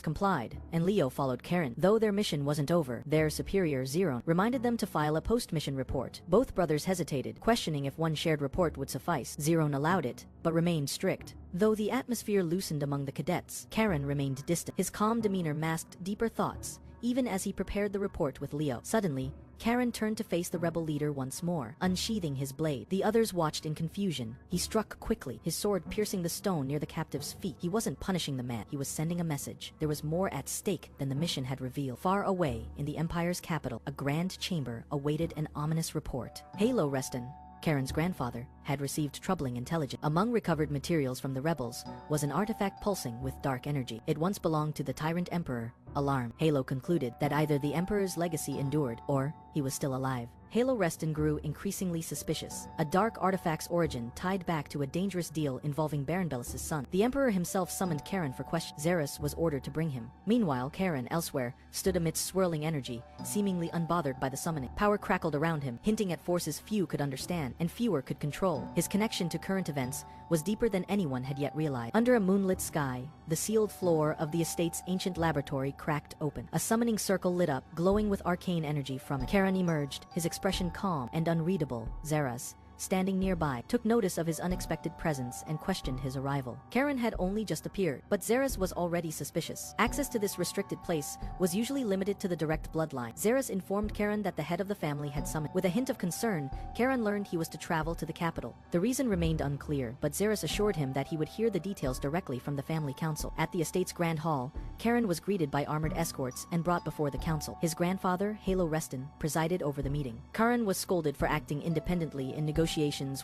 complied, and Leo followed Karen. Though their mission wasn't over, their superior, Zeron, reminded them to file a post-mission report. Both brothers hesitated, questioning if one shared report would suffice. Zeron allowed it, but remained strict. Though the atmosphere loosened among the cadets, Karen remained distant. His calm demeanor masked deeper thoughts, even as he prepared the report with Leo. Suddenly, Karen turned to face the rebel leader once more, unsheathing his blade. The others watched in confusion. He struck quickly, his sword piercing the stone near the captive's feet. He wasn't punishing the man, he was sending a message. There was more at stake than the mission had revealed. Far away, in the Empire's capital, a grand chamber awaited an ominous report. Vildo Reagan, Karen's grandfather, had received troubling intelligence. Among recovered materials from the rebels was an artifact pulsing with dark energy. It once belonged to the tyrant emperor. Alarmed, Vildo concluded that either the emperor's legacy endured or he was still alive. Vildo Reagan grew increasingly suspicious. A dark artifact's origin tied back to a dangerous deal involving Baron Bellis's son. The emperor himself summoned Karen for questions. Zeres was ordered to bring him. Meanwhile, Karen, elsewhere, stood amidst swirling energy, seemingly unbothered by the summoning. Power crackled around him, hinting at forces few could understand and fewer could control. His connection to current events was deeper than anyone had yet realized. Under a moonlit sky, the sealed floor of the estate's ancient laboratory cracked open. A summoning circle lit up, glowing with arcane energy from it. Karen emerged, his expression calm and unreadable. Zeres, standing nearby, took notice of his unexpected presence and questioned his arrival. Karen had only just appeared, but Zeres was already suspicious. Access to this restricted place was usually limited to the direct bloodline. Zeres informed Karen that the head of the family had summoned. With a hint of concern, Karen learned he was to travel to the capital. The reason remained unclear, but Zeres assured him that he would hear the details directly from the family council. At the estate's grand hall, Karen was greeted by armored escorts and brought before the council. His grandfather, Vildo Reagan, presided over the meeting. Karen was scolded for acting independently in negotiations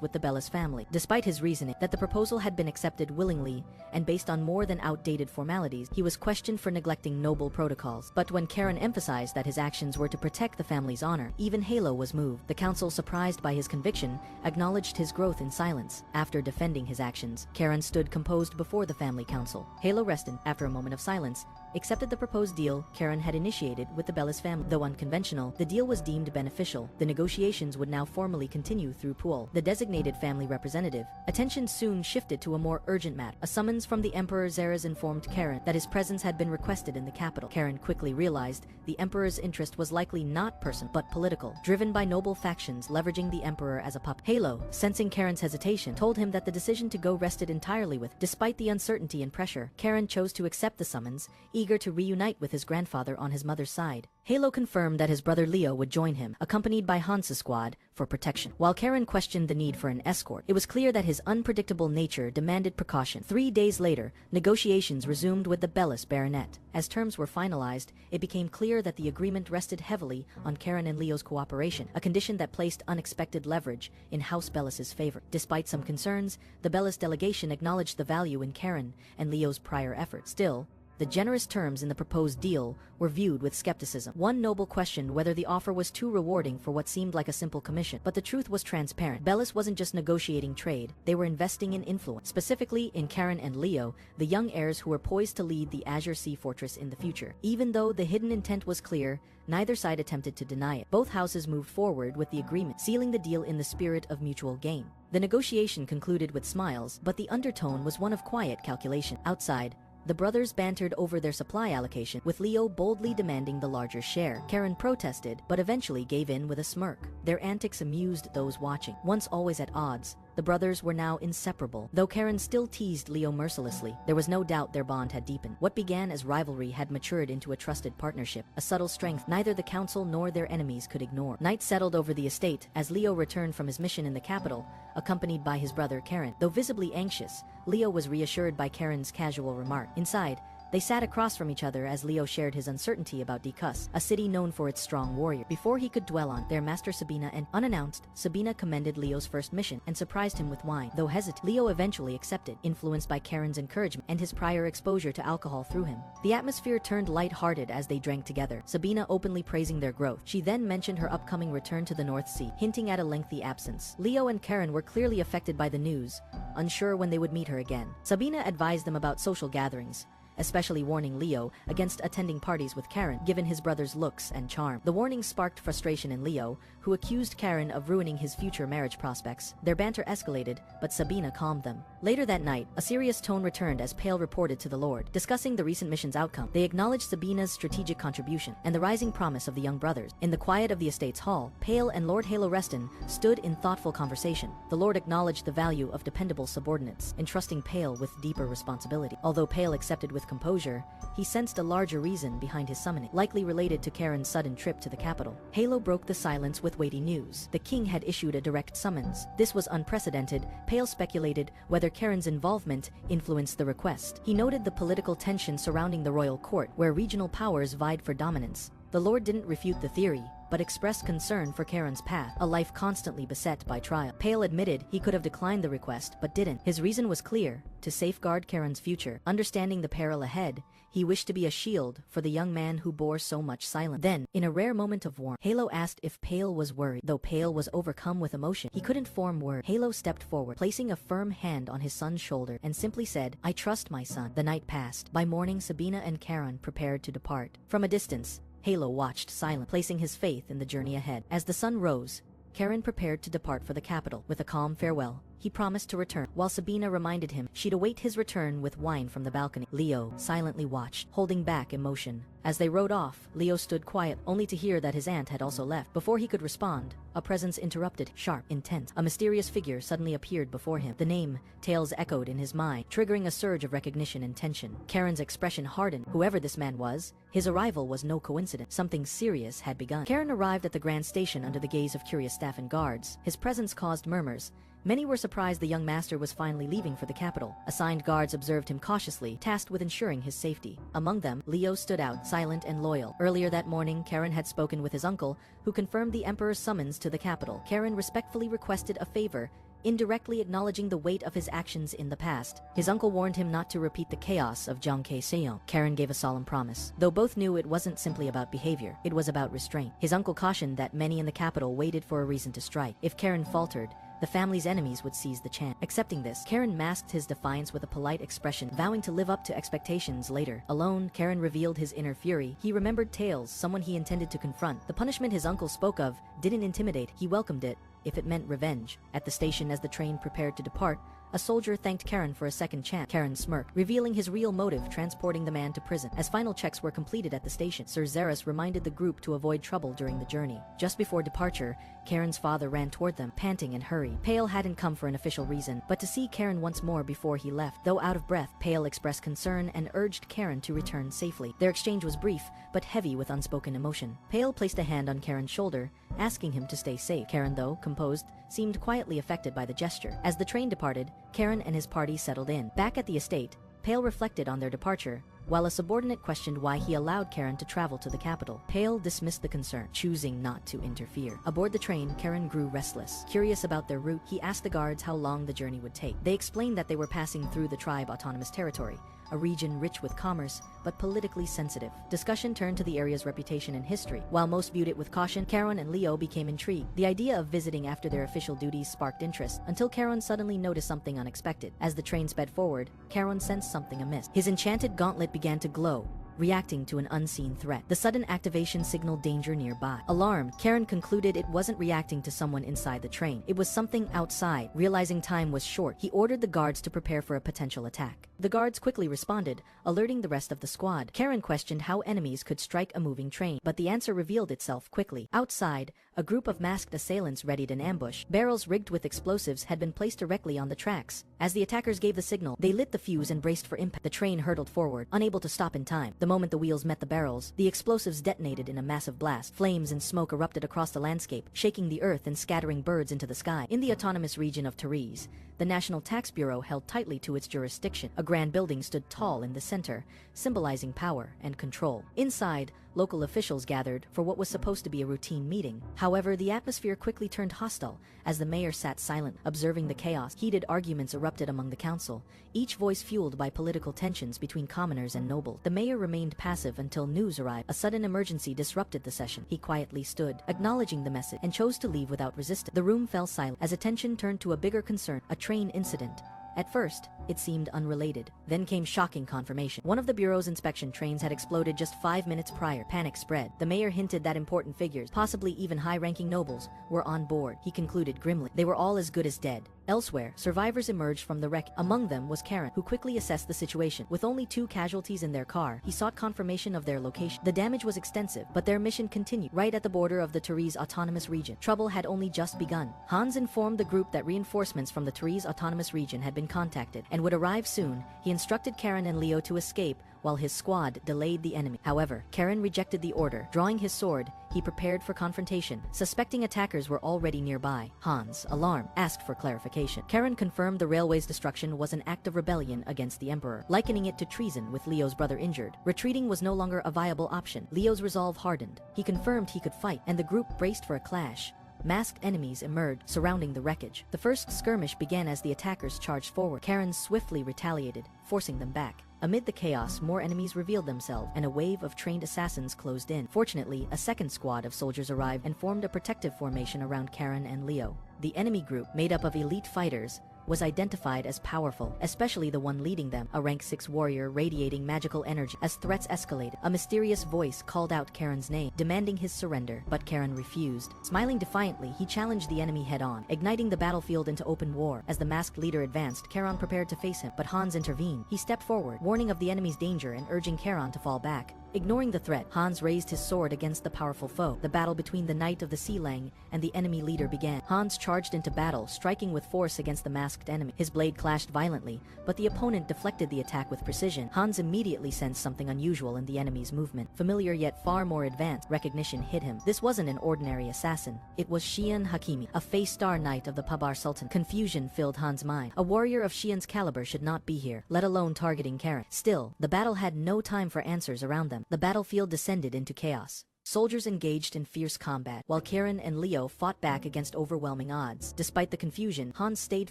with the Bellis family, despite his reasoning that the proposal had been accepted willingly and based on more than outdated formalities. He was questioned for neglecting noble protocols. But when Karen emphasized that his actions were to protect the family's honor, even Vildo was moved. The council, surprised by his conviction, acknowledged his growth in silence. After defending his actions, Karen stood composed before the family council. Vildo Reagan, after a moment of silence, accepted the proposed deal Karen had initiated with the Bellis family. Though unconventional, the deal was deemed beneficial. The negotiations would now formally continue through Pool, the designated family representative. Attention soon shifted to a more urgent matter. A summons from the Emperor Zeres informed Karen that his presence had been requested in the capital. Karen quickly realized the Emperor's interest was likely not personal, but political, driven by noble factions leveraging the Emperor as a puppet. Vildo, sensing Karen's hesitation, told him that the decision to go rested entirely with. Despite the uncertainty and pressure, Karen chose to accept the summons, eager to reunite with his grandfather on his mother's side. Vildo confirmed that his brother Leo would join him, accompanied by Hans's squad, for protection. While Karen questioned the need for an escort, it was clear that his unpredictable nature demanded precaution. 3 days later, negotiations resumed with the Bellis baronet. As terms were finalized, it became clear that the agreement rested heavily on Karen and Leo's cooperation, a condition that placed unexpected leverage in House Bellis's favor. Despite some concerns, the Bellis delegation acknowledged the value in Karen and Leo's prior efforts. Still, the generous terms in the proposed deal were viewed with skepticism. One noble questioned whether the offer was too rewarding for what seemed like a simple commission. But the truth was transparent. Bellis wasn't just negotiating trade, they were investing in influence. Specifically in Karen and Leo, the young heirs who were poised to lead the Azure Sea Fortress in the future. Even though the hidden intent was clear, neither side attempted to deny it. Both houses moved forward with the agreement, sealing the deal in the spirit of mutual gain. The negotiation concluded with smiles, but the undertone was one of quiet calculation. Outside, the brothers bantered over their supply allocation, with Leo boldly demanding the larger share. Karen protested, but eventually gave in with a smirk. Their antics amused those watching. Once always at odds, The brothers were now inseparable. Though Karen still teased Leo mercilessly, there was no doubt their bond had deepened. What began as rivalry had matured into a trusted partnership, a subtle strength neither the council nor their enemies could ignore. Night settled over the estate as Leo returned from his mission in the capital, accompanied by his brother Karen. Though visibly anxious, Leo was reassured by Karen's casual remark. Inside, they sat across from each other as Leo shared his uncertainty about Dikus, a city known for its strong warrior. Before he could dwell on their master Sabina, and unannounced, Sabina commended Leo's first mission and surprised him with wine. Though hesitant, Leo eventually accepted, influenced by Karen's encouragement and his prior exposure to alcohol through him. The atmosphere turned light-hearted as they drank together, Sabina openly praising their growth. She then mentioned her upcoming return to the North Sea, hinting at a lengthy absence. Leo and Karen were clearly affected by the news, unsure when they would meet her again. Sabina advised them about social gatherings, especially warning Leo against attending parties with Karen, given his brother's looks and charm. The warning sparked frustration in Leo, who accused Karen of ruining his future marriage prospects. Their banter escalated, but Sabina calmed them. Later that night, a serious tone returned as Pale reported to the Lord, discussing the recent mission's outcome. They acknowledged Sabina's strategic contribution and the rising promise of the young brothers. In the quiet of the estate's hall, Pale and Lord Halo Reston stood in thoughtful conversation. The Lord acknowledged the value of dependable subordinates, entrusting Pale with deeper responsibility. Although Pale accepted with composure, he sensed a larger reason behind his summoning, likely related to Karen's sudden trip to the capital. Halo broke the silence with weighty news. The king had issued a direct summons. This was unprecedented. Pale speculated whether Karen's involvement influenced the request. He noted the political tension surrounding the royal court, where regional powers vied for dominance. The Lord didn't refute the theory, but expressed concern for Karen's path, a life constantly beset by trial. Pale admitted he could have declined the request, but didn't. His reason was clear: to safeguard Karen's future. Understanding the peril ahead, he wished to be a shield for the young man who bore so much silence. Then, in a rare moment of warmth, Halo asked if Pale was worried. Though Pale was overcome with emotion, he couldn't form words. Halo stepped forward, placing a firm hand on his son's shoulder, and simply said, "I trust my son." The night passed. By morning, Sabina and Karen prepared to depart. From a distance, Halo watched silent, placing his faith in the journey ahead. As the sun rose, Karen prepared to depart for the capital. With a calm farewell, he promised to return, while Sabina reminded him she'd await his return with wine from the balcony. Leo silently watched, holding back emotion. As they rode off, Leo stood quiet, only to hear that his aunt had also left. Before he could respond, a presence interrupted, sharp, intense. A mysterious figure suddenly appeared before him. The name, Tales echoed in his mind, triggering a surge of recognition and tension. Karen's expression hardened. Whoever this man was, his arrival was no coincidence. Something serious had begun. Karen arrived at the grand station under the gaze of curious staff and guards. His presence caused murmurs. Many were surprised the young master was finally leaving for the capital. Assigned guards observed him cautiously, tasked with ensuring his safety. Among them, Leo stood out, silent and loyal. Earlier that morning, Karen had spoken with his uncle, who confirmed the emperor's summons to the capital. Karen respectfully requested a favor, indirectly acknowledging the weight of his actions in the past. His uncle warned him not to repeat the chaos of Jongke Seong. Karen gave a solemn promise, though both knew it wasn't simply about behavior, it was about restraint. His uncle cautioned that many in the capital waited for a reason to strike. If Karen faltered, the family's enemies would seize the chance. Accepting this, Karen masked his defiance with a polite expression, vowing to live up to expectations later. Alone, Karen revealed his inner fury. He remembered Tails, someone he intended to confront. The punishment his uncle spoke of didn't intimidate, he welcomed it, if it meant revenge. At the station, as the train prepared to depart, a soldier thanked Karen for a second chance. Karen smirked, revealing his real motive, transporting the man to prison. As final checks were completed at the station, Sir Zeres reminded the group to avoid trouble during the journey. Just before departure, Karen's father ran toward them, panting in hurry. Pale hadn't come for an official reason, but to see Karen once more before he left. Though out of breath, Pale expressed concern and urged Karen to return safely. Their exchange was brief, but heavy with unspoken emotion. Pale placed a hand on Karen's shoulder, asking him to stay safe. Karen, though composed, seemed quietly affected by the gesture. As the train departed, Karen and his party settled in. Back at the estate, Pale reflected on their departure, while a subordinate questioned why he allowed Karen to travel to the capital. Pale dismissed the concern, choosing not to interfere. Aboard the train, Karen grew restless. Curious about their route, he asked the guards how long the journey would take. They explained that they were passing through the tribe autonomous territory, a region rich with commerce, but politically sensitive. Discussion turned to the area's reputation and history. While most viewed it with caution, Karen and Leo became intrigued. The idea of visiting after their official duties sparked interest, until Karen suddenly noticed something unexpected. As the train sped forward, Karen sensed something amiss. His enchanted gauntlet began to glow, reacting to an unseen threat. The sudden activation signaled danger nearby. Alarmed, Karen concluded it wasn't reacting to someone inside the train. It was something outside. Realizing time was short, he ordered the guards to prepare for a potential attack. The guards quickly responded, alerting the rest of the squad. Karen questioned how enemies could strike a moving train, but the answer revealed itself quickly. Outside, a group of masked assailants readied an ambush. Barrels rigged with explosives had been placed directly on the tracks. As the attackers gave the signal, they lit the fuse and braced for impact. The train hurtled forward, unable to stop in time. The moment the wheels met the barrels, the explosives detonated in a massive blast. Flames and smoke erupted across the landscape, shaking the earth and scattering birds into the sky. In the autonomous region of Therese, the National Tax Bureau held tightly to its jurisdiction. A grand building stood tall in the center, symbolizing power and control. Inside, local officials gathered for what was supposed to be a routine meeting. However, the atmosphere quickly turned hostile as the mayor sat silent, observing the chaos. Heated arguments erupted among the council, each voice fueled by political tensions between commoners and nobles. The mayor remained passive until news arrived. A sudden emergency disrupted the session. He quietly stood, acknowledging the message, and chose to leave without resistance. The room fell silent as attention turned to a bigger concern, a train incident. At first, it seemed unrelated. Then came shocking confirmation. One of the Bureau's inspection trains had exploded just 5 minutes prior. Panic spread. The mayor hinted that important figures, possibly even high-ranking nobles, were on board. He concluded grimly, they were all as good as dead. Elsewhere, survivors emerged from the wreck. Among them was Karen, who quickly assessed the situation. With only 2 casualties in their car, he sought confirmation of their location. The damage was extensive, but their mission continued, right at the border of the Therese Autonomous Region. Trouble had only just begun. Hans informed the group that reinforcements from the Therese Autonomous Region had been contacted and would arrive soon. He instructed Karen and Leo to escape while his squad delayed the enemy. However, Karen rejected the order. Drawing his sword, he prepared for confrontation, suspecting attackers were already nearby. Hans, alarmed, asked for clarification. Karen confirmed the railway's destruction was an act of rebellion against the emperor, likening it to treason with Leo's brother injured. Retreating was no longer a viable option. Leo's resolve hardened. He confirmed he could fight, and the group braced for a clash. Masked enemies emerged, surrounding the wreckage. The first skirmish began as the attackers charged forward. Karen swiftly retaliated, forcing them back. Amid the chaos, more enemies revealed themselves, and a wave of trained assassins closed in. Fortunately, a second squad of soldiers arrived and formed a protective formation around Karen and Leo. The enemy group, made up of elite fighters, was identified as powerful, especially the one leading them, a rank 6 warrior radiating magical energy. As threats escalated, a mysterious voice called out Karen's name, demanding his surrender, but Karen refused. Smiling defiantly, he challenged the enemy head-on, igniting the battlefield into open war. As the masked leader advanced, Karen prepared to face him, but Hans intervened. He stepped forward, warning of the enemy's danger and urging Karen to fall back. Ignoring the threat, Hans raised his sword against the powerful foe. The battle between the Knight of the Sea Lang and the enemy leader began. Hans charged into battle, striking with force against the masked enemy. His blade clashed violently, but the opponent deflected the attack with precision. Hans immediately sensed something unusual in the enemy's movement. Familiar yet far more advanced, recognition hit him. This wasn't an ordinary assassin. It was Xian Hakimi, a face-star knight of the Pabar Sultan. Confusion filled Hans' mind. A warrior of Xian's caliber should not be here, let alone targeting Karen. Still, the battle had no time for answers around them. The battlefield descended into chaos. Soldiers engaged in fierce combat, while Karen and Leo fought back against overwhelming odds. Despite the confusion, Hans stayed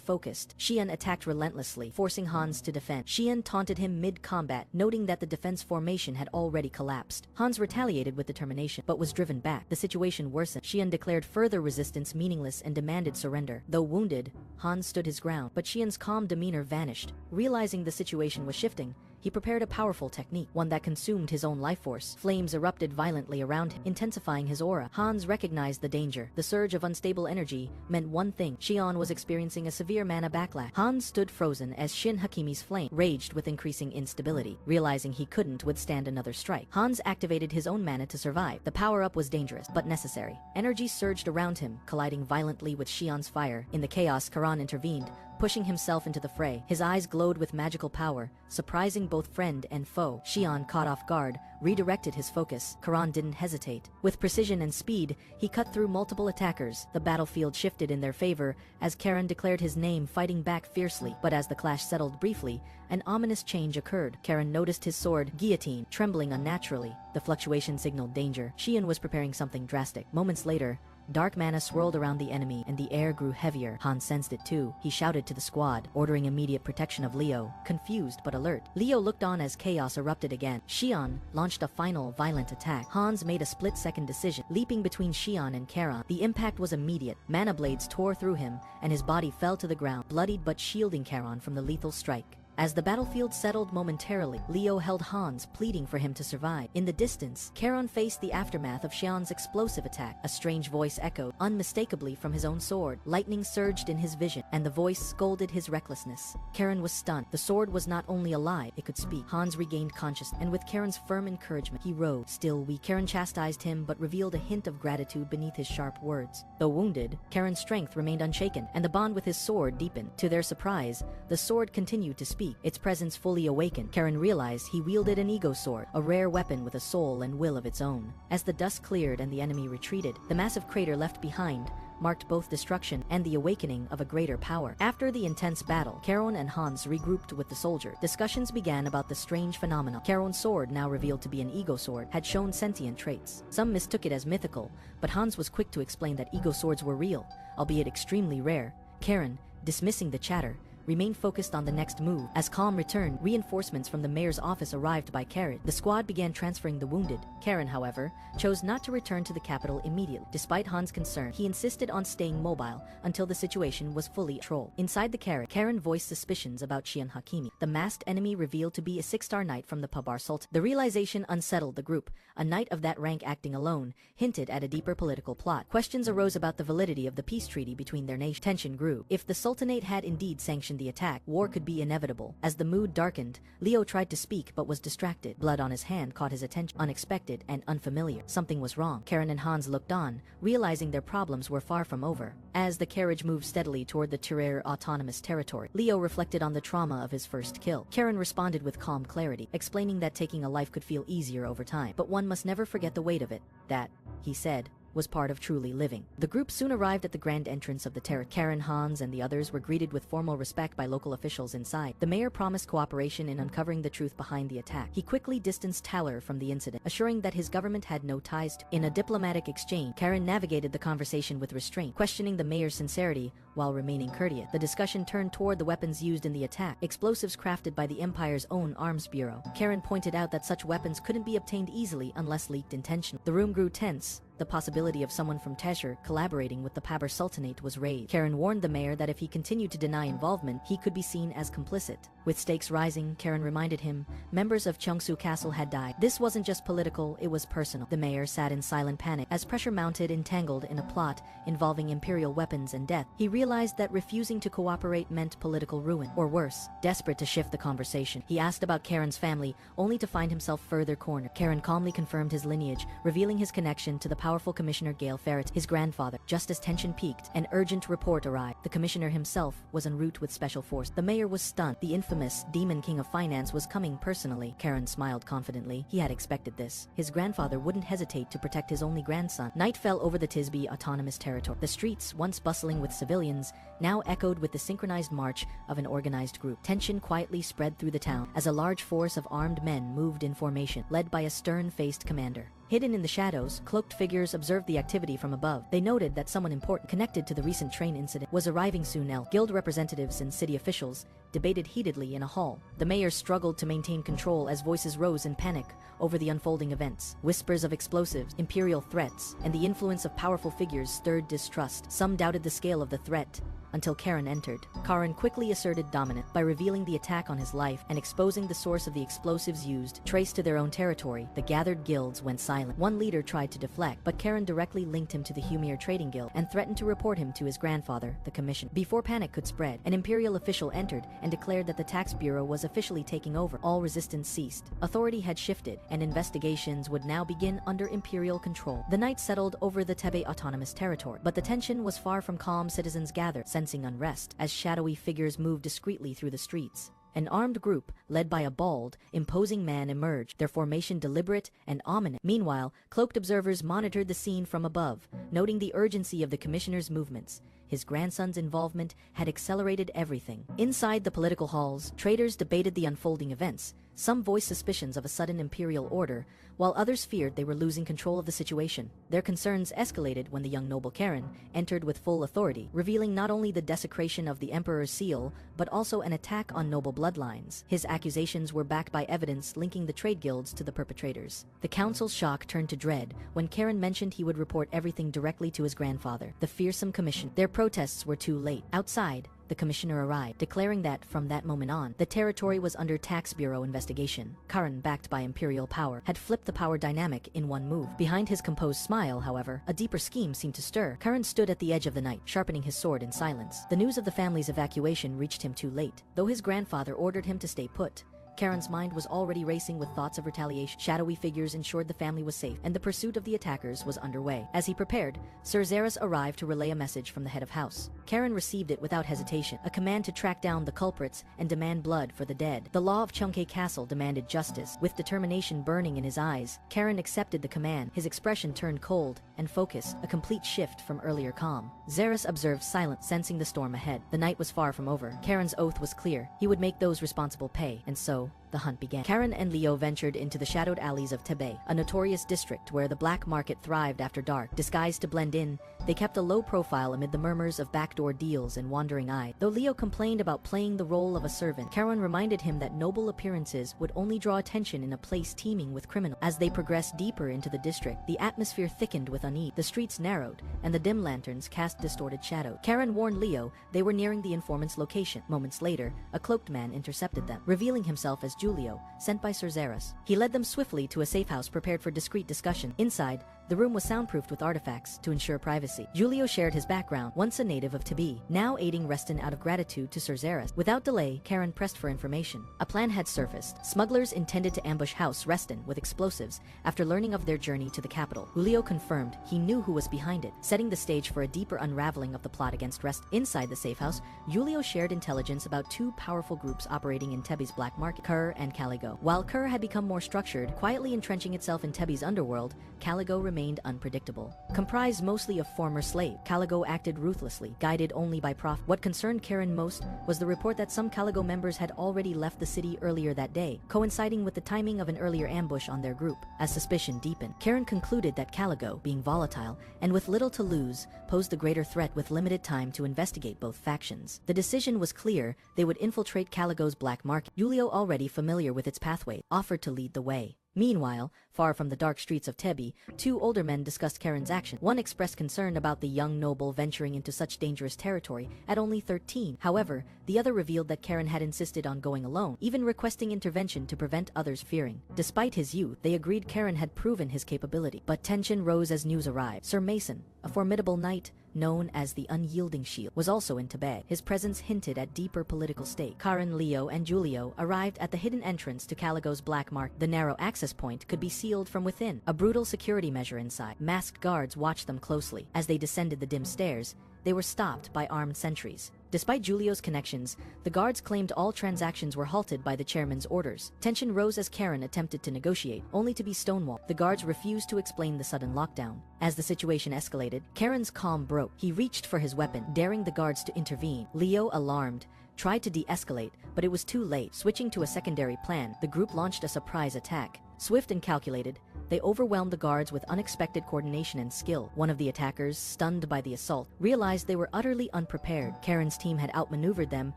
focused. Xian attacked relentlessly, forcing Hans to defend. Xian taunted him mid-combat, noting that the defense formation had already collapsed. Hans retaliated with determination, but was driven back. The situation worsened. Xian declared further resistance meaningless and demanded surrender. Though wounded, Hans stood his ground, but Xian's calm demeanor vanished. Realizing the situation was shifting, he prepared a powerful technique, one that consumed his own life force. Flames erupted violently around him, intensifying his aura. Hans recognized the danger. The surge of unstable energy meant one thing: Xian was experiencing a severe mana backlash. Hans stood frozen as Shin Hakimi's flame raged with increasing instability. Realizing he couldn't withstand another strike, Hans activated his own mana to survive. The power-up was dangerous, but necessary. Energy surged around him, colliding violently with Xian's fire. In the chaos, Karan intervened, pushing himself into the fray. His eyes glowed with magical power, surprising both friend and foe. Xian, caught off guard, redirected his focus. Karan didn't hesitate. With precision and speed, he cut through multiple attackers. The battlefield shifted in their favor as Karen declared his name, fighting back fiercely. But as the clash settled briefly, an ominous change occurred. Karen noticed his sword, guillotine, trembling unnaturally. The fluctuation signaled danger. Xian was preparing something drastic. Moments later, dark mana swirled around the enemy, and the air grew heavier. Hans sensed it too. He shouted to the squad, ordering immediate protection of Leo. Confused but alert, Leo looked on as chaos erupted again. Xian launched a final violent attack. Hans made a split-second decision, leaping between Xian and Karen. The impact was immediate. Mana blades tore through him, and his body fell to the ground, bloodied but shielding Karen from the lethal strike. As the battlefield settled momentarily, Leo held Hans, pleading for him to survive. In the distance, Karen faced the aftermath of Xian's explosive attack. A strange voice echoed, unmistakably from his own sword. Lightning surged in his vision, and the voice scolded his recklessness. Karen was stunned. The sword was not only alive, it could speak. Hans regained consciousness, and with Karen's firm encouragement, he rose. Still weak, Karen chastised him but revealed a hint of gratitude beneath his sharp words. Though wounded, Karen's strength remained unshaken, and the bond with his sword deepened. To their surprise, the sword continued to speak, its presence fully awakened. Karen realized he wielded an ego sword, a rare weapon with a soul and will of its own. As the dust cleared and the enemy retreated, the massive crater left behind marked both destruction and the awakening of a greater power. After the intense battle, Karen and Hans regrouped with the soldier. Discussions began about the strange phenomenon. Karen's sword, now revealed to be an ego sword, had shown sentient traits. Some mistook it as mythical, but Hans was quick to explain that ego swords were real, albeit extremely rare. Karen, dismissing the chatter, remained focused on the next move. As calm returned, reinforcements from the mayor's office arrived by carriage. The squad began transferring the wounded. Karen, however, chose not to return to the capital immediately. Despite Hans' concern, he insisted on staying mobile until the situation was fully controlled. Inside the carriage, Karen voiced suspicions about Xian Hakimi, the masked enemy revealed to be a 6-star knight from the Pabar Sultan. The realization unsettled the group. A knight of that rank acting alone hinted at a deeper political plot. Questions arose about the validity of the peace treaty between their nations. Tension grew. If the Sultanate had indeed sanctioned the attack, war could be inevitable. As the mood darkened, Leo tried to speak but was distracted. Blood on his hand caught his attention. Unexpected and unfamiliar. Something was wrong. Karen and Hans looked on, realizing their problems were far from over. As the carriage moved steadily toward the Terraire autonomous territory, Leo reflected on the trauma of his first kill. Karen responded with calm clarity, explaining that taking a life could feel easier over time, but one must never forget the weight of it. That, he said, was part of truly living. The group soon arrived at the grand entrance of the terrace. Karen, Hans, and the others were greeted with formal respect by local officials inside. The mayor promised cooperation in uncovering the truth behind the attack. He quickly distanced Taller from the incident, assuring that his government had no ties to it. In a diplomatic exchange, Karen navigated the conversation with restraint, questioning the mayor's sincerity while remaining courteous. The discussion turned toward the weapons used in the attack, explosives crafted by the Empire's own arms bureau. Karen pointed out that such weapons couldn't be obtained easily unless leaked intentionally. The room grew tense. The possibility of someone from Tesher collaborating with the Pabar Sultanate was raised. Karen warned the mayor that if he continued to deny involvement, he could be seen as complicit. With stakes rising, Karen reminded him members of Cheongsu Castle had died. This wasn't just political, it was personal. The mayor sat in silent panic as pressure mounted, entangled in a plot involving imperial weapons and death. He realized that refusing to cooperate meant political ruin, or worse. Desperate to shift the conversation, he asked about Karen's family, only to find himself further cornered. Karen calmly confirmed his lineage, revealing his connection to the powerful Commissioner Gale Ferret, his grandfather. Just as tension peaked, an urgent report arrived. The commissioner himself was en route with special force. The mayor was stunned. The infamous Demon King of Finance was coming personally. Karen smiled confidently. He had expected this. His grandfather wouldn't hesitate to protect his only grandson. Night fell over the Tisbe autonomous territory. The streets, once bustling with civilians, now echoed with the synchronized march of an organized group. Tension quietly spread through the town as a large force of armed men moved in formation, led by a stern-faced commander. Hidden in the shadows, cloaked figures observed the activity from above. They noted that someone important connected to the recent train incident was arriving soon. Guild representatives and city officials debated heatedly in a hall. The mayor struggled to maintain control as voices rose in panic over the unfolding events. Whispers of explosives, imperial threats, and the influence of powerful figures stirred distrust. Some doubted the scale of the threat, until Karen entered. Karen quickly asserted dominance by revealing the attack on his life and exposing the source of the explosives used. Traced to their own territory, the gathered guilds went silent. One leader tried to deflect, but Karen directly linked him to the Humir Trading Guild and threatened to report him to his grandfather, the commission. Before panic could spread, an imperial official entered and declared that the tax bureau was officially taking over. All resistance ceased. Authority had shifted, and investigations would now begin under imperial control. The night settled over the Tebe autonomous territory, but the tension was far from calm. Citizens gathered, sensing unrest, as shadowy figures moved discreetly through the streets. An armed group, led by a bald, imposing man, emerged, their formation deliberate and ominous. Meanwhile, cloaked observers monitored the scene from above, noting the urgency of the commissioner's movements. His grandson's involvement had accelerated everything. Inside the political halls, traders debated the unfolding events. Some voiced suspicions of a sudden imperial order, while others feared they were losing control of the situation. Their concerns escalated when the young noble Karen entered with full authority, revealing not only the desecration of the emperor's seal, but also an attack on noble bloodlines. His accusations were backed by evidence linking the trade guilds to the perpetrators. The council's shock turned to dread when Karen mentioned he would report everything directly to his grandfather, the fearsome commission. Their protests were too late. Outside, the commissioner arrived, declaring that from that moment on, the territory was under tax bureau investigation. Karen, backed by imperial power, had flipped the power dynamic in one move. Behind his composed smile, however, a deeper scheme seemed to stir. Karen stood at the edge of the night, sharpening his sword in silence. The news of the family's evacuation reached him too late. Though his grandfather ordered him to stay put, Karen's mind was already racing with thoughts of retaliation. Shadowy figures ensured the family was safe, and the pursuit of the attackers was underway. As he prepared, Sir Zeres arrived to relay a message from the head of house. Karen received it without hesitation, a command to track down the culprits and demand blood for the dead. The law of Chungke Castle demanded justice. With determination burning in his eyes, Karen accepted the command. His expression turned cold and focused, a complete shift from earlier calm. Zeres observed silent, sensing the storm ahead. The night was far from over. Karen's oath was clear. He would make those responsible pay, and so the hunt began. Karen and Leo ventured into the shadowed alleys of Tebet, a notorious district where the black market thrived after dark. Disguised to blend in, they kept a low profile amid the murmurs of backdoor deals and wandering eyes. Though Leo complained about playing the role of a servant, Karen reminded him that noble appearances would only draw attention in a place teeming with criminals. As they progressed deeper into the district, the atmosphere thickened with unease. The streets narrowed, and the dim lanterns cast distorted shadows. Karen warned Leo they were nearing the informant's location. Moments later, a cloaked man intercepted them, revealing himself as Julio, sent by Sir Zeres. He led them swiftly to a safe house prepared for discreet discussion. Inside, the room was soundproofed with artifacts to ensure privacy. Julio shared his background, once a native of Tebet, now aiding Reston out of gratitude to Sir Zeres. Without delay, Karen pressed for information. A plan had surfaced. Smugglers intended to ambush House Reston with explosives after learning of their journey to the capital. Julio confirmed he knew who was behind it, setting the stage for a deeper unraveling of the plot against Reston. Inside the safe house, Julio shared intelligence about two powerful groups operating in Tebet's black market, Kerr and Caligo. While Kerr had become more structured, quietly entrenching itself in Tebet's underworld, Caligo remained unpredictable. Comprised mostly of former slaves, Caligo acted ruthlessly, guided only by profit. What concerned Karen most was the report that some Caligo members had already left the city earlier that day, coinciding with the timing of an earlier ambush on their group. As suspicion deepened, Karen concluded that Caligo, being volatile and with little to lose, posed the greater threat with limited time to investigate both factions. The decision was clear: they would infiltrate Caligo's black market. Julio, already familiar with its pathway, offered to lead the way. Meanwhile, far from the dark streets of Tebet, two older men discussed Karen's action. One expressed concern about the young noble venturing into such dangerous territory at only 13. However, the other revealed that Karen had insisted on going alone, even requesting intervention to prevent others fearing. Despite his youth, they agreed Karen had proven his capability. But tension rose as news arrived. Sir Mason, a formidable knight known as the Unyielding Shield, was also in Tebet. His presence hinted at deeper political stake. Karen, Leo, and Julio arrived at the hidden entrance to Caligo's black market. The narrow access point could be sealed from within, a brutal security measure inside. Masked guards watched them closely. As they descended the dim stairs, they were stopped by armed sentries. Despite Julio's connections, the guards claimed all transactions were halted by the chairman's orders. Tension rose as Karen attempted to negotiate, only to be stonewalled. The guards refused to explain the sudden lockdown. As the situation escalated, Karen's calm broke. He reached for his weapon, daring the guards to intervene. Leo, alarmed, tried to de-escalate, but it was too late. Switching to a secondary plan, the group launched a surprise attack. Swift and calculated, they overwhelmed the guards with unexpected coordination and skill. One of the attackers, stunned by the assault, realized they were utterly unprepared. Karen's team had outmaneuvered them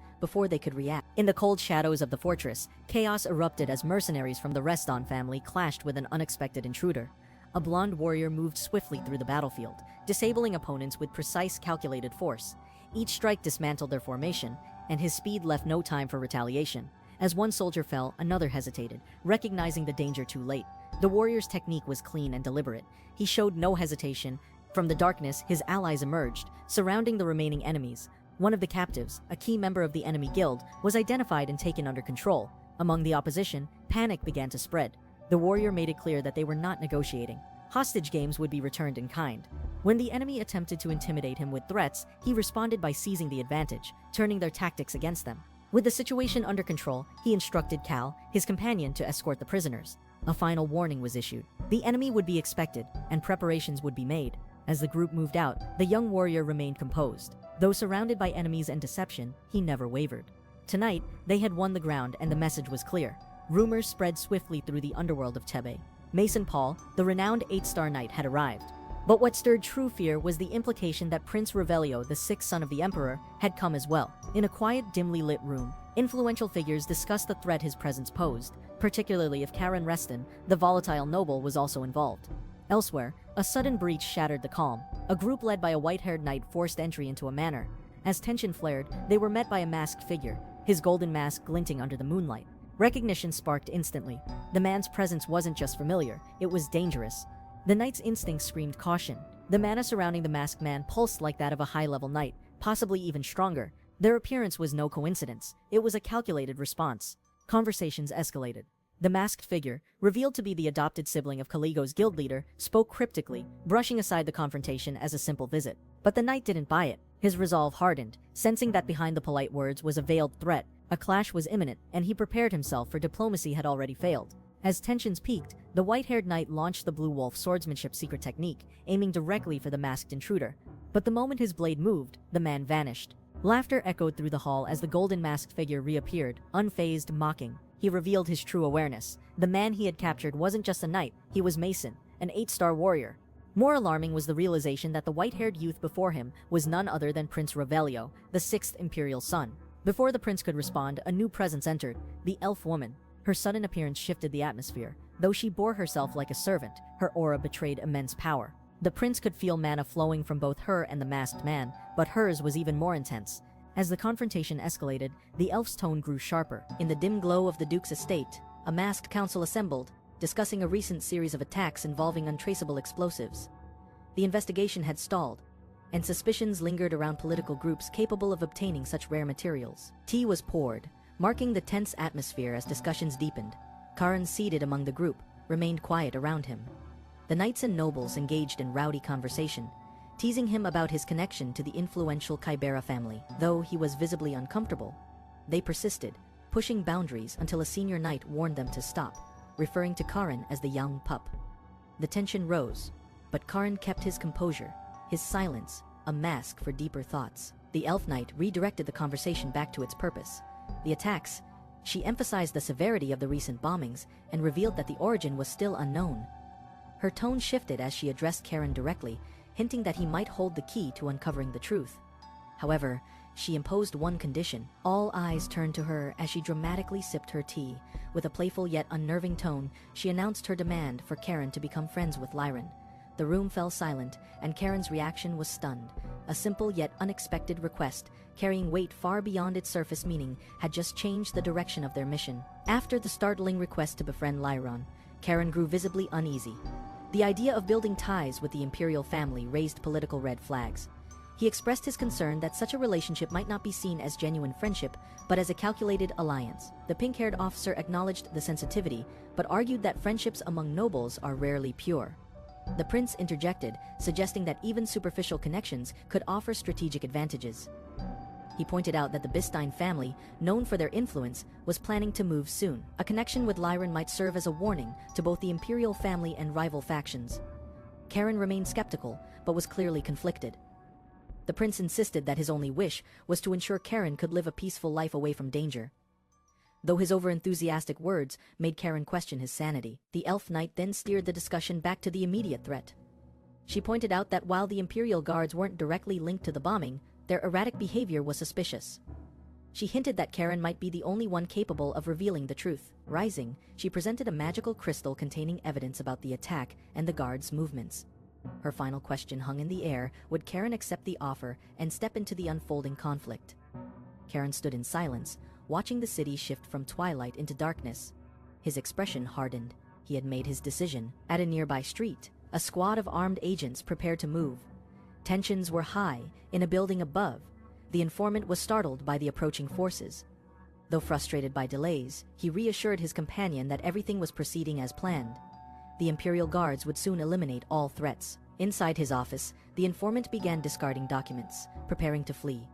before they could react. In the cold shadows of the fortress, chaos erupted as mercenaries from the Reston family clashed with an unexpected intruder. A blonde warrior moved swiftly through the battlefield, disabling opponents with precise, calculated force. Each strike dismantled their formation, and his speed left no time for retaliation. As one soldier fell, another hesitated, recognizing the danger too late. The warrior's technique was clean and deliberate. He showed no hesitation. From the darkness, his allies emerged, surrounding the remaining enemies. One of the captives, a key member of the enemy guild, was identified and taken under control. Among the opposition, panic began to spread. The warrior made it clear that they were not negotiating. Hostage games would be returned in kind. When the enemy attempted to intimidate him with threats, he responded by seizing the advantage, turning their tactics against them. With the situation under control, he instructed Cal, his companion, to escort the prisoners. A final warning was issued. The enemy would be expected, and preparations would be made. As the group moved out, the young warrior remained composed. Though surrounded by enemies and deception, he never wavered. Tonight, they had won the ground, and the message was clear. Rumors spread swiftly through the underworld of Tebet. Mason Paul, the renowned 8-star knight, had arrived. But what stirred true fear was the implication that Prince Revelio, the sixth son of the Emperor, had come as well. In a quiet, dimly lit room, influential figures discussed the threat his presence posed, particularly if Karen Reston, the volatile noble, was also involved. Elsewhere, a sudden breach shattered the calm. A group led by a white-haired knight forced entry into a manor. As tension flared, they were met by a masked figure, his golden mask glinting under the moonlight. Recognition sparked instantly. The man's presence wasn't just familiar, it was dangerous. The knight's instincts screamed caution. The mana surrounding the masked man pulsed like that of a high-level knight, possibly even stronger. Their appearance was no coincidence, it was a calculated response. Conversations escalated. The masked figure, revealed to be the adopted sibling of Caligo's guild leader, spoke cryptically, brushing aside the confrontation as a simple visit. But the knight didn't buy it. His resolve hardened, sensing that behind the polite words was a veiled threat. A clash was imminent, and he prepared himself, for diplomacy had already failed. As tensions peaked, the white-haired knight launched the Blue Wolf swordsmanship secret technique, aiming directly for the masked intruder. But the moment his blade moved, the man vanished. Laughter echoed through the hall as the golden masked figure reappeared, unfazed, mocking. He revealed his true awareness. The man he had captured wasn't just a knight, he was Mason, an 8-star warrior. More alarming was the realization that the white-haired youth before him was none other than Prince Revelio, the 6th imperial son. Before the prince could respond, a new presence entered, the elf woman. Her sudden appearance shifted the atmosphere. Though she bore herself like a servant, her aura betrayed immense power. The prince could feel mana flowing from both her and the masked man, but hers was even more intense. As the confrontation escalated, the elf's tone grew sharper. In the dim glow of the duke's estate, a masked council assembled, discussing a recent series of attacks involving untraceable explosives. The investigation had stalled, and suspicions lingered around political groups capable of obtaining such rare materials. Tea was poured, marking the tense atmosphere as discussions deepened. Karen, seated among the group, remained quiet around him. The knights and nobles engaged in rowdy conversation, teasing him about his connection to the influential Kybera family. Though he was visibly uncomfortable, they persisted, pushing boundaries until a senior knight warned them to stop, referring to Karen as the young pup. The tension rose, but Karen kept his composure, his silence a mask for deeper thoughts. The elf knight redirected the conversation back to its purpose. The attacks. She emphasized the severity of the recent bombings and revealed that the origin was still unknown. Her tone shifted as she addressed Karen directly, hinting that he might hold the key to uncovering the truth. However, she imposed one condition. All eyes turned to her as she dramatically sipped her tea. With a playful yet unnerving tone, she announced her demand for Karen to become friends with Lyran. The room fell silent, and Karen's reaction was stunned. A simple yet unexpected request, carrying weight far beyond its surface meaning, had just changed the direction of their mission. After the startling request to befriend Lyran, Karen grew visibly uneasy. The idea of building ties with the imperial family raised political red flags. He expressed his concern that such a relationship might not be seen as genuine friendship, but as a calculated alliance. The pink-haired officer acknowledged the sensitivity, but argued that friendships among nobles are rarely pure. The prince interjected, suggesting that even superficial connections could offer strategic advantages. He pointed out that the Bistein family, known for their influence, was planning to move soon. A connection with Lyran might serve as a warning to both the imperial family and rival factions. Karen remained skeptical, but was clearly conflicted. The prince insisted that his only wish was to ensure Karen could live a peaceful life away from danger. Though his overenthusiastic words made Karen question his sanity, the elf knight then steered the discussion back to the immediate threat. She pointed out that while the imperial guards weren't directly linked to the bombing, their erratic behavior was suspicious. She hinted that Karen might be the only one capable of revealing the truth. Rising, she presented a magical crystal containing evidence about the attack and the guards' movements. Her final question hung in the air: would Karen accept the offer and step into the unfolding conflict? Karen stood in silence, watching the city shift from twilight into darkness. His expression hardened. He had made his decision. At a nearby street, a squad of armed agents prepared to move. Tensions were high. In a building above, the informant was startled by the approaching forces. Though frustrated by delays, he reassured his companion that everything was proceeding as planned. The Imperial Guards would soon eliminate all threats. Inside his office, the informant began discarding documents, preparing to flee.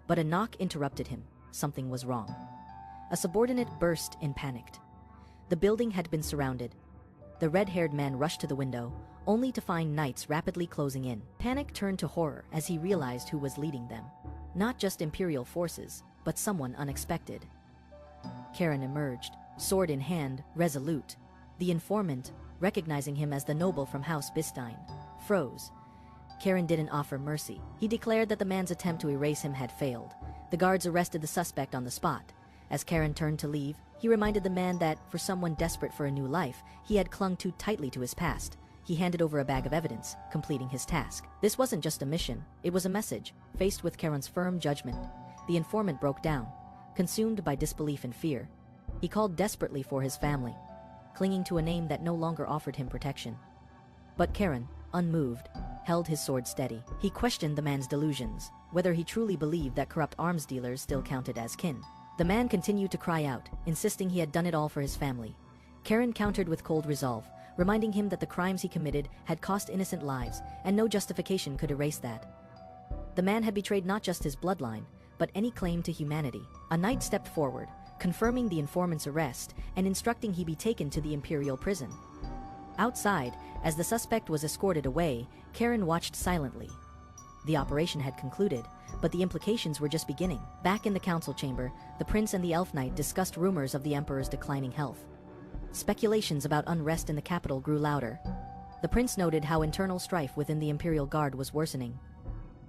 But a knock interrupted him. Something was wrong. A subordinate burst in panic. The building had been surrounded. The red-haired man rushed to the window, only to find knights rapidly closing in. Panic turned to horror as he realized who was leading them. Not just Imperial forces, but someone unexpected. Karen emerged, sword in hand, resolute. The informant, recognizing him as the noble from House Bistein, froze. Karen didn't offer mercy. He declared that the man's attempt to erase him had failed. The guards arrested the suspect on the spot. As Karen turned to leave, he reminded the man that, for someone desperate for a new life, he had clung too tightly to his past. He he handed over a bag of evidence, completing his task. This wasn't just a mission, it was a message. Faced with Karen's firm judgment, the informant broke down, consumed by disbelief and fear. He called desperately for his family, clinging to a name that no longer offered him protection. But Karen, unmoved, held his sword steady. He questioned the man's delusions, whether he truly believed that corrupt arms dealers still counted as kin. The man continued to cry out, insisting he had done it all for his family. Karen countered with cold resolve, reminding him that the crimes he committed had cost innocent lives, and no justification could erase that. The man had betrayed not just his bloodline, but any claim to humanity. A knight stepped forward, confirming the informant's arrest and instructing he be taken to the Imperial prison. Outside, as the suspect was escorted away, Karen watched silently. The operation had concluded, but the implications were just beginning. Back in the council chamber, the prince and the elf knight discussed rumors of the emperor's declining health. Speculations about unrest in the capital grew louder. The prince noted how internal strife within the Imperial Guard was worsening,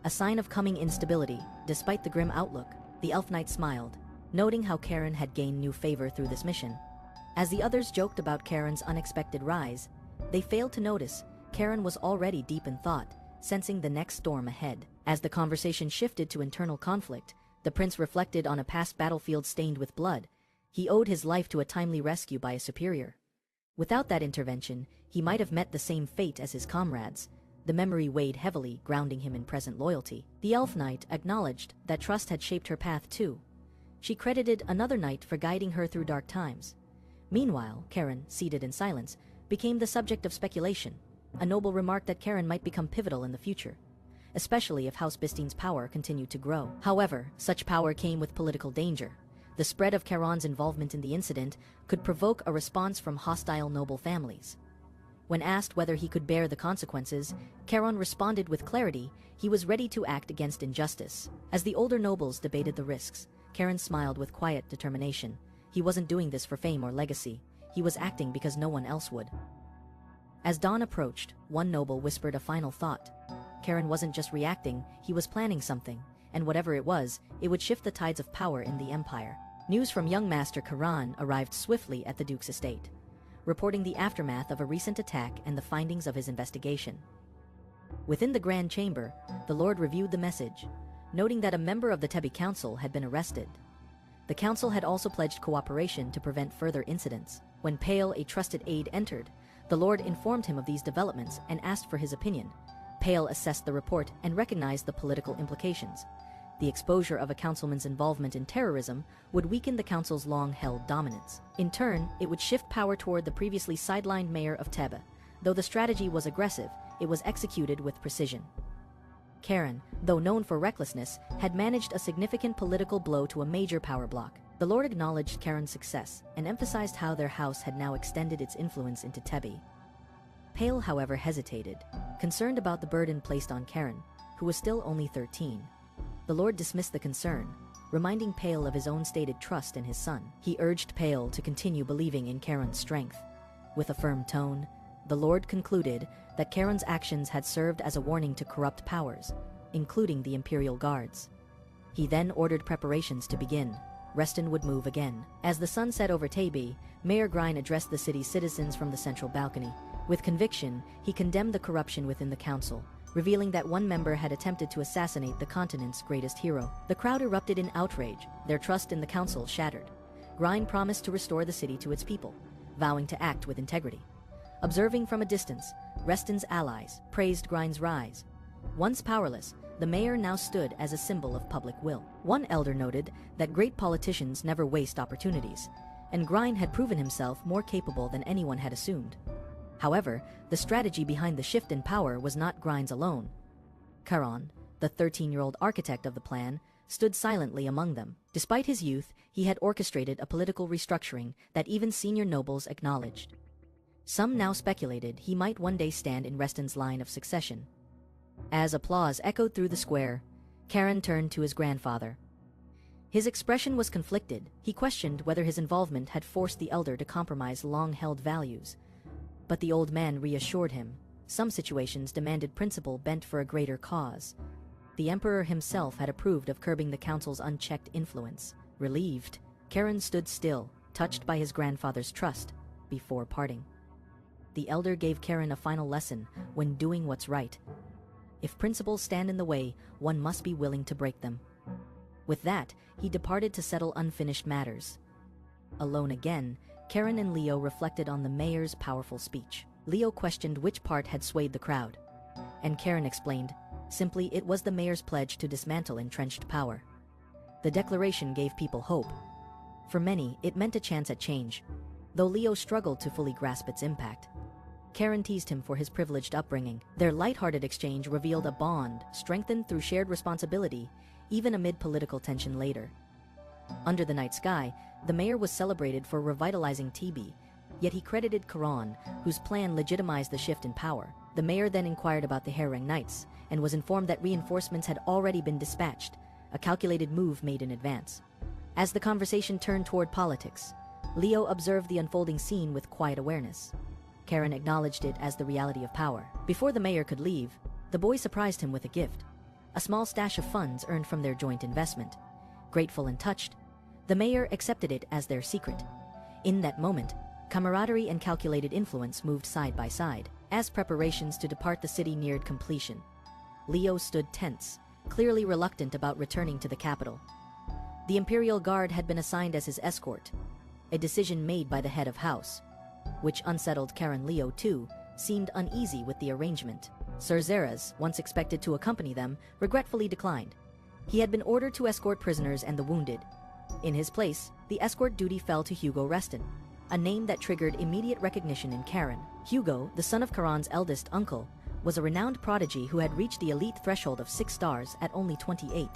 a sign of coming instability. Despite the grim outlook, the elf knight smiled, noting how Karen had gained new favor through this mission. As the others joked about Karen's unexpected rise, they failed to notice Karen was already deep in thought, sensing the next storm ahead. As the conversation shifted to internal conflict, the prince reflected on a past battlefield stained with blood. He owed his life to a timely rescue by a superior. Without that intervention, he might have met the same fate as his comrades. The memory weighed heavily, grounding him in present loyalty. The elf knight acknowledged that trust had shaped her path too. She credited another knight for guiding her through dark times. Meanwhile, Karen, seated in silence, became the subject of speculation. A noble remarked that Karen might become pivotal in the future, especially if House Reston's power continued to grow. However, such power came with political danger. The spread of Karen's involvement in the incident could provoke a response from hostile noble families. When asked whether he could bear the consequences, Karen responded with clarity he was ready to act against injustice. As the older nobles debated the risks, Karen smiled with quiet determination. He wasn't doing this for fame or legacy. He was acting because no one else would. As dawn approached, one noble whispered a final thought. Karen wasn't just reacting, he was planning something, and whatever it was, it would shift the tides of power in the empire. News from young Master Karen arrived swiftly at the Duke's estate, reporting the aftermath of a recent attack and the findings of his investigation. Within the Grand Chamber, the Lord reviewed the message, noting that a member of the Tebi Council had been arrested. The council had also pledged cooperation to prevent further incidents. When Pale, a trusted aide, entered, the Lord informed him of these developments and asked for his opinion. Pale assessed the report and recognized the political implications. The exposure of a councilman's involvement in terrorism would weaken the council's long-held dominance. In turn, it would shift power toward the previously sidelined mayor of Tebe. Though the strategy was aggressive, it was executed with precision. Karen, though known for recklessness, had managed a significant political blow to a major power block. The Lord acknowledged Karen's success and emphasized how their house had now extended its influence into Tebe. Pale, however, hesitated, concerned about the burden placed on Karen, who was still only 13. The Lord dismissed the concern, reminding Pale of his own stated trust in his son. He urged Pale to continue believing in Karen's strength. With a firm tone, the Lord concluded that Karen's actions had served as a warning to corrupt powers, including the Imperial Guards. He then ordered preparations to begin. Reston would move again. As the sun set over Tebe, Mayor Grein addressed the city's citizens from the central balcony. With conviction, he condemned the corruption within the council, revealing that one member had attempted to assassinate the continent's greatest hero. The crowd erupted in outrage, their trust in the council shattered. Grein promised to restore the city to its people, vowing to act with integrity. Observing from a distance, Reston's allies praised Grein's rise. Once powerless, the mayor now stood as a symbol of public will. One elder noted that great politicians never waste opportunities, and Grein had proven himself more capable than anyone had assumed. However, the strategy behind the shift in power was not Grein's alone. Karen, the 13-year-old architect of the plan, stood silently among them. Despite his youth, he had orchestrated a political restructuring that even senior nobles acknowledged. Some now speculated he might one day stand in Reston's line of succession. As applause echoed through the square, Karen turned to his grandfather. His expression was conflicted. He questioned whether his involvement had forced the elder to compromise long-held values. But the old man reassured him. Some situations demanded principle bent for a greater cause. The emperor himself had approved of curbing the council's unchecked influence. Relieved, Karen stood still, touched by his grandfather's trust, before parting. the elder gave Karen a final lesson when doing what's right. If principles stand in the way, one must be willing to break them. With that, he departed to settle unfinished matters. Alone again, Karen and Leo reflected on the mayor's powerful speech. Leo questioned which part had swayed the crowd, and Karen explained, simply it was the mayor's pledge to dismantle entrenched power. The declaration gave people hope. For many, it meant a chance at change, though Leo struggled to fully grasp its impact. Karen teased him for his privileged upbringing. Their lighthearted exchange revealed a bond strengthened through shared responsibility, even amid political tension later. Under the night sky, the mayor was celebrated for revitalizing TB, yet he credited Karan, whose plan legitimized the shift in power. The mayor then inquired about the Hareng Knights, and was informed that reinforcements had already been dispatched, a calculated move made in advance. As the conversation turned toward politics, Leo observed the unfolding scene with quiet awareness. Karen acknowledged it as the reality of power. Before the mayor could leave, the boy surprised him with a gift, a small stash of funds earned from their joint investment. Grateful and touched, the mayor accepted it as their secret. In that moment, camaraderie and calculated influence moved side by side. As preparations to depart the city neared completion, Leo stood tense, clearly reluctant about returning to the capital. The Imperial Guard had been assigned as his escort, a decision made by the head of house, which unsettled Karen. Leo, too, seemed uneasy with the arrangement. Sir Zeres, once expected to accompany them, regretfully declined. He had been ordered to escort prisoners and the wounded. In his place, the escort duty fell to Vildo Reagan, a name that triggered immediate recognition in Karen. Hugo, the son of Karan's eldest uncle, was a renowned prodigy who had reached the elite threshold of 6 stars at only 28.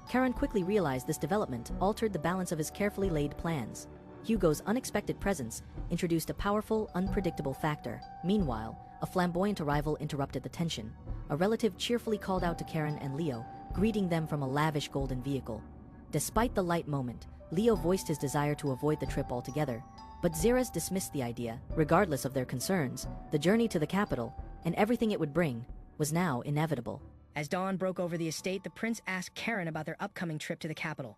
Karen quickly realized this development altered the balance of his carefully laid plans. Hugo's unexpected presence introduced a powerful, unpredictable factor. Meanwhile, a flamboyant arrival interrupted the tension. A relative cheerfully called out to Karen and Leo, greeting them from a lavish golden vehicle. Despite the light moment, Leo voiced his desire to avoid the trip altogether, but Zeres dismissed the idea. Regardless of their concerns, the journey to the capital, and everything it would bring, was now inevitable. As dawn broke over the estate, the prince asked Karen about their upcoming trip to the capital.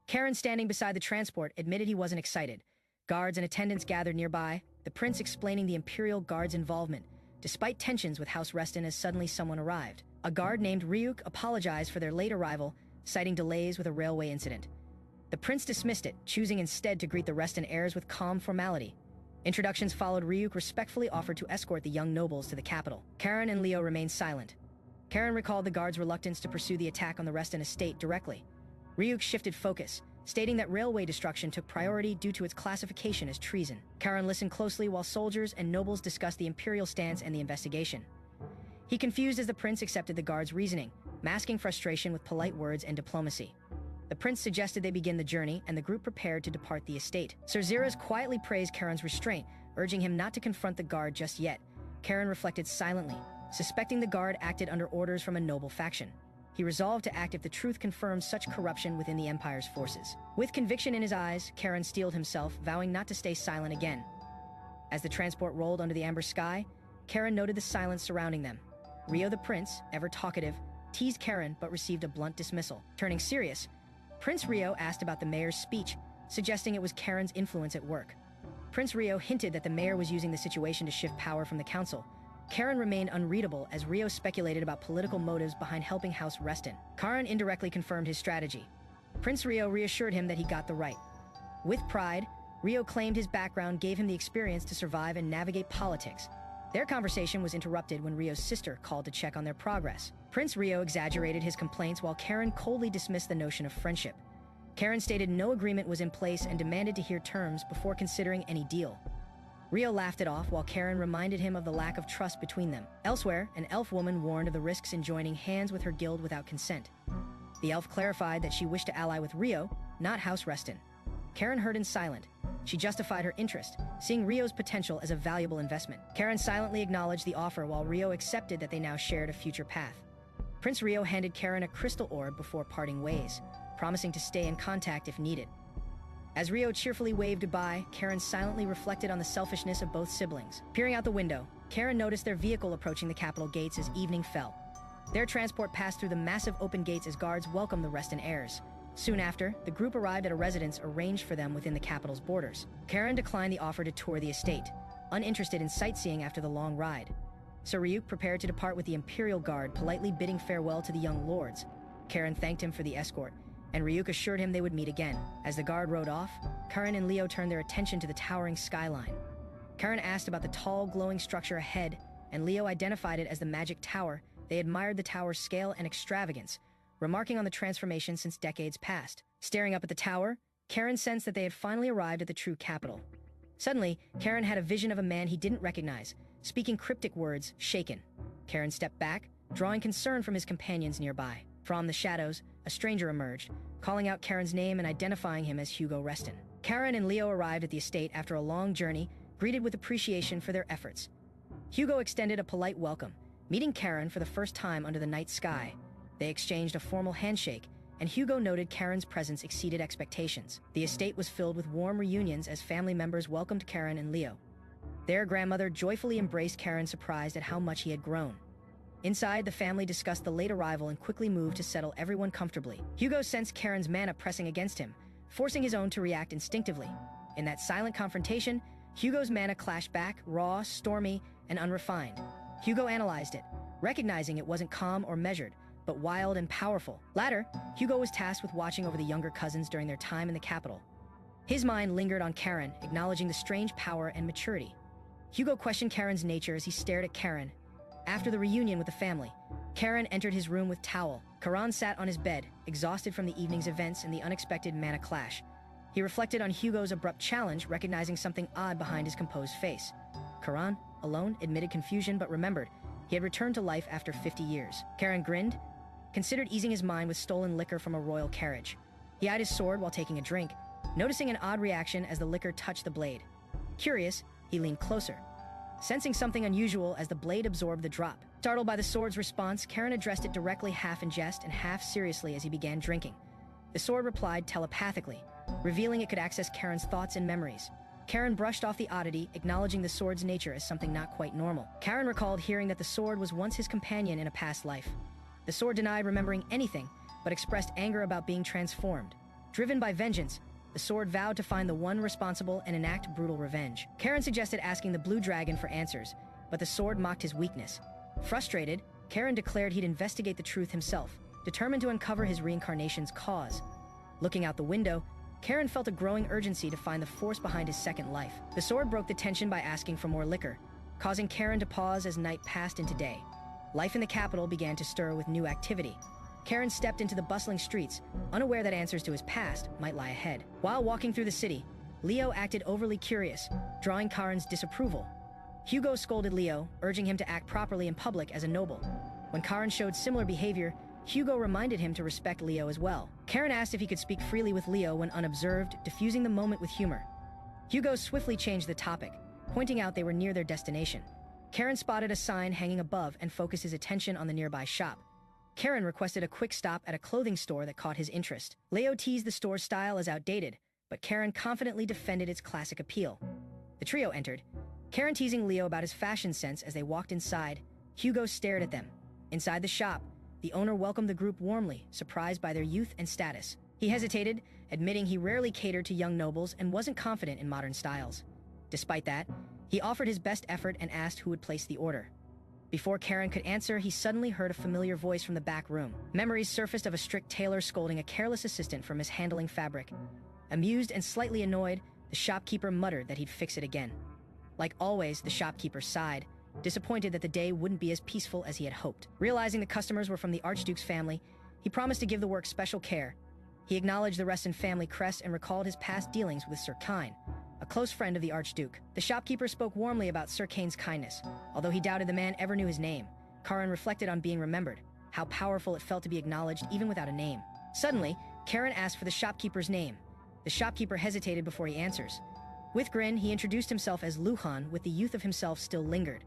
Karen, standing beside the transport, admitted he wasn't excited. Guards and attendants gathered nearby, the prince explaining the Imperial Guard's involvement, despite tensions with House Reston as suddenly someone arrived. A guard named Ryuk apologized for their late arrival, citing delays with a railway incident. The prince dismissed it, choosing instead to greet the Reston heirs with calm formality. Introductions followed. Ryuk respectfully offered to escort the young nobles to the capital. Karen and Leo remained silent. Karen recalled the guards' reluctance to pursue the attack on the Reston estate directly. Ryuk shifted focus, stating that railway destruction took priority due to its classification as treason. Karen listened closely while soldiers and nobles discussed the imperial stance and the investigation. He confused as the prince accepted the guards' reasoning, masking frustration with polite words and diplomacy. The prince suggested they begin the journey, and the group prepared to depart the estate. Sir Zeres quietly praised Karen's restraint, urging him not to confront the guard just yet. Karen reflected silently, suspecting the guard acted under orders from a noble faction. He resolved to act if the truth confirmed such corruption within the Empire's forces. With conviction in his eyes, Karen steeled himself, vowing not to stay silent again. As the transport rolled under the amber sky, Karen noted the silence surrounding them. Rio the prince, ever talkative, teased Karen but received a blunt dismissal. Turning serious, Prince Rio asked about the mayor's speech, suggesting it was Karen's influence at work. Prince Rio hinted that the mayor was using the situation to shift power from the council. Karen remained unreadable as Rio speculated about political motives behind helping House Reston. Karen indirectly confirmed his strategy. Prince Rio reassured him that he got the right. With pride, Rio claimed his background gave him the experience to survive and navigate politics. Their conversation was interrupted when Rio's sister called to check on their progress. Prince Rio exaggerated his complaints while Karen coldly dismissed the notion of friendship. Karen stated no agreement was in place and demanded to hear terms before considering any deal. Rio laughed it off while Karen reminded him of the lack of trust between them. Elsewhere, an elf woman warned of the risks in joining hands with her guild without consent. The elf clarified that she wished to ally with Rio, not House Reston. Karen heard in silent. She justified her interest, seeing Rio's potential as a valuable investment. Karen silently acknowledged the offer while Rio accepted that they now shared a future path. Prince Rio handed Karen a crystal orb before parting ways, promising to stay in contact if needed. As Rio cheerfully waved goodbye, Karen silently reflected on the selfishness of both siblings. Peering out the window, Karen noticed their vehicle approaching the capital gates as evening fell. Their transport passed through the massive open gates as guards welcomed the Reston heirs. Soon after, the group arrived at a residence arranged for them within the capital's borders. Karen declined the offer to tour the estate. uninterested in sightseeing after the long ride. Sir Ryuk prepared to depart with the Imperial Guard, politely bidding farewell to the young lords. Karen thanked him for the escort, and Ryuk assured him they would meet again. As the guard rode off, Karen and Leo turned their attention to the towering skyline. Karen asked about the tall, glowing structure ahead, and Leo identified it as the Magic Tower. They admired the tower's scale and extravagance, remarking on the transformation since decades past. Staring up at the tower, Karen sensed that they had finally arrived at the true capital. Suddenly, Karen had a vision of a man he didn't recognize, speaking cryptic words, shaken. Karen stepped back, drawing concern from his companions nearby. From the shadows, a stranger emerged, calling out Karen's name and identifying him as Vildo Reagan. Karen and Leo arrived at the estate after a long journey, greeted with appreciation for their efforts. Vildo extended a polite welcome, meeting Karen for the first time under the night sky. They exchanged a formal handshake, and Vildo noted Karen's presence exceeded expectations. The estate was filled with warm reunions as family members welcomed Karen and Leo. Their grandmother joyfully embraced Karen, surprised at how much he had grown. Inside, the family discussed the late arrival and quickly moved to settle everyone comfortably. Vildo sensed Karen's mana pressing against him, forcing his own to react instinctively. In that silent confrontation, Vildo's mana clashed back, raw, stormy, and unrefined. Vildo analyzed it, recognizing it wasn't calm or measured, but wild and powerful. Later, Vildo was tasked with watching over the younger cousins during their time in the capital. His mind lingered on Karen, acknowledging the strange power and maturity. Vildo questioned Karen's nature as he stared at Karen. After the reunion with the family, Karen entered his room with towel. Karan sat on his bed, exhausted from the evening's events and the unexpected mana clash. He reflected on Hugo's abrupt challenge, recognizing something odd behind his composed face. Karan, alone, admitted confusion but remembered he had returned to life after 50 years. Karen grinned, considered easing his mind with stolen liquor from a royal carriage. He eyed his sword while taking a drink, noticing an odd reaction as the liquor touched the blade. Curious, he leaned closer, sensing something unusual as the blade absorbed the drop. Startled by the sword's response, Karen addressed it directly, half in jest and half seriously, as he began drinking. The sword replied telepathically, revealing it could access Karen's thoughts and memories. Karen brushed off the oddity, acknowledging the sword's nature as something not quite normal. Karen recalled hearing that the sword was once his companion in a past life. The sword denied remembering anything, but expressed anger about being transformed. Driven by vengeance, the sword vowed to find the one responsible and enact brutal revenge. Karen suggested asking the blue dragon for answers, but the sword mocked his weakness. Frustrated, Karen declared he'd investigate the truth himself, determined to uncover his reincarnation's cause. Looking out the window, Karen felt a growing urgency to find the force behind his second life. The sword broke the tension by asking for more liquor, causing Karen to pause as night passed into day. Life in the capital began to stir with new activity. Karen stepped into the bustling streets, unaware that answers to his past might lie ahead. While walking through the city, Leo acted overly curious, drawing Karen's disapproval. Vildo scolded Leo, urging him to act properly in public as a noble. When Karen showed similar behavior, Vildo reminded him to respect Leo as well. Karen asked if he could speak freely with Leo when unobserved, diffusing the moment with humor. Vildo swiftly changed the topic, pointing out they were near their destination. Karen spotted a sign hanging above and focused his attention on the nearby shop. Karen requested a quick stop at a clothing store that caught his interest. Leo teased the store's style as outdated, but Karen confidently defended its classic appeal. The trio entered, Karen teasing Leo about his fashion sense. As they walked inside, Vildo stared at them. Inside the shop, the owner welcomed the group warmly, surprised by their youth and status. He hesitated, admitting he rarely catered to young nobles and wasn't confident in modern styles. Despite that, he offered his best effort and asked who would place the order. Before Karen could answer, he suddenly heard a familiar voice from the back room. Memories surfaced of a strict tailor scolding a careless assistant for mishandling fabric. Amused and slightly annoyed, the shopkeeper muttered that he'd fix it again. Like always, the shopkeeper sighed, disappointed that the day wouldn't be as peaceful as he had hoped. Realizing the customers were from the Archduke's family, he promised to give the work special care. He acknowledged the Reston family crest and recalled his past dealings with Sir Kane, a close friend of the Archduke. The shopkeeper spoke warmly about Sir Kane's kindness. Although he doubted the man ever knew his name, Karen reflected on being remembered, how powerful it felt to be acknowledged even without a name. Suddenly, Karen asked for the shopkeeper's name. The shopkeeper hesitated before he answers. With grin, he introduced himself as Luhan, with the youth of himself still lingered.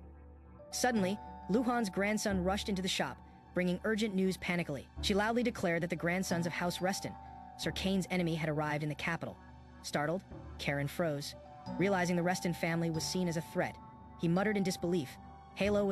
Suddenly, Luhan's grandson rushed into the shop, bringing urgent news panically. She loudly declared that the grandsons of House Reston, Sir Kane's enemy, had arrived in the capital. Startled, Karen froze. Realizing the Reston family was seen as a threat, he muttered in disbelief. Halo was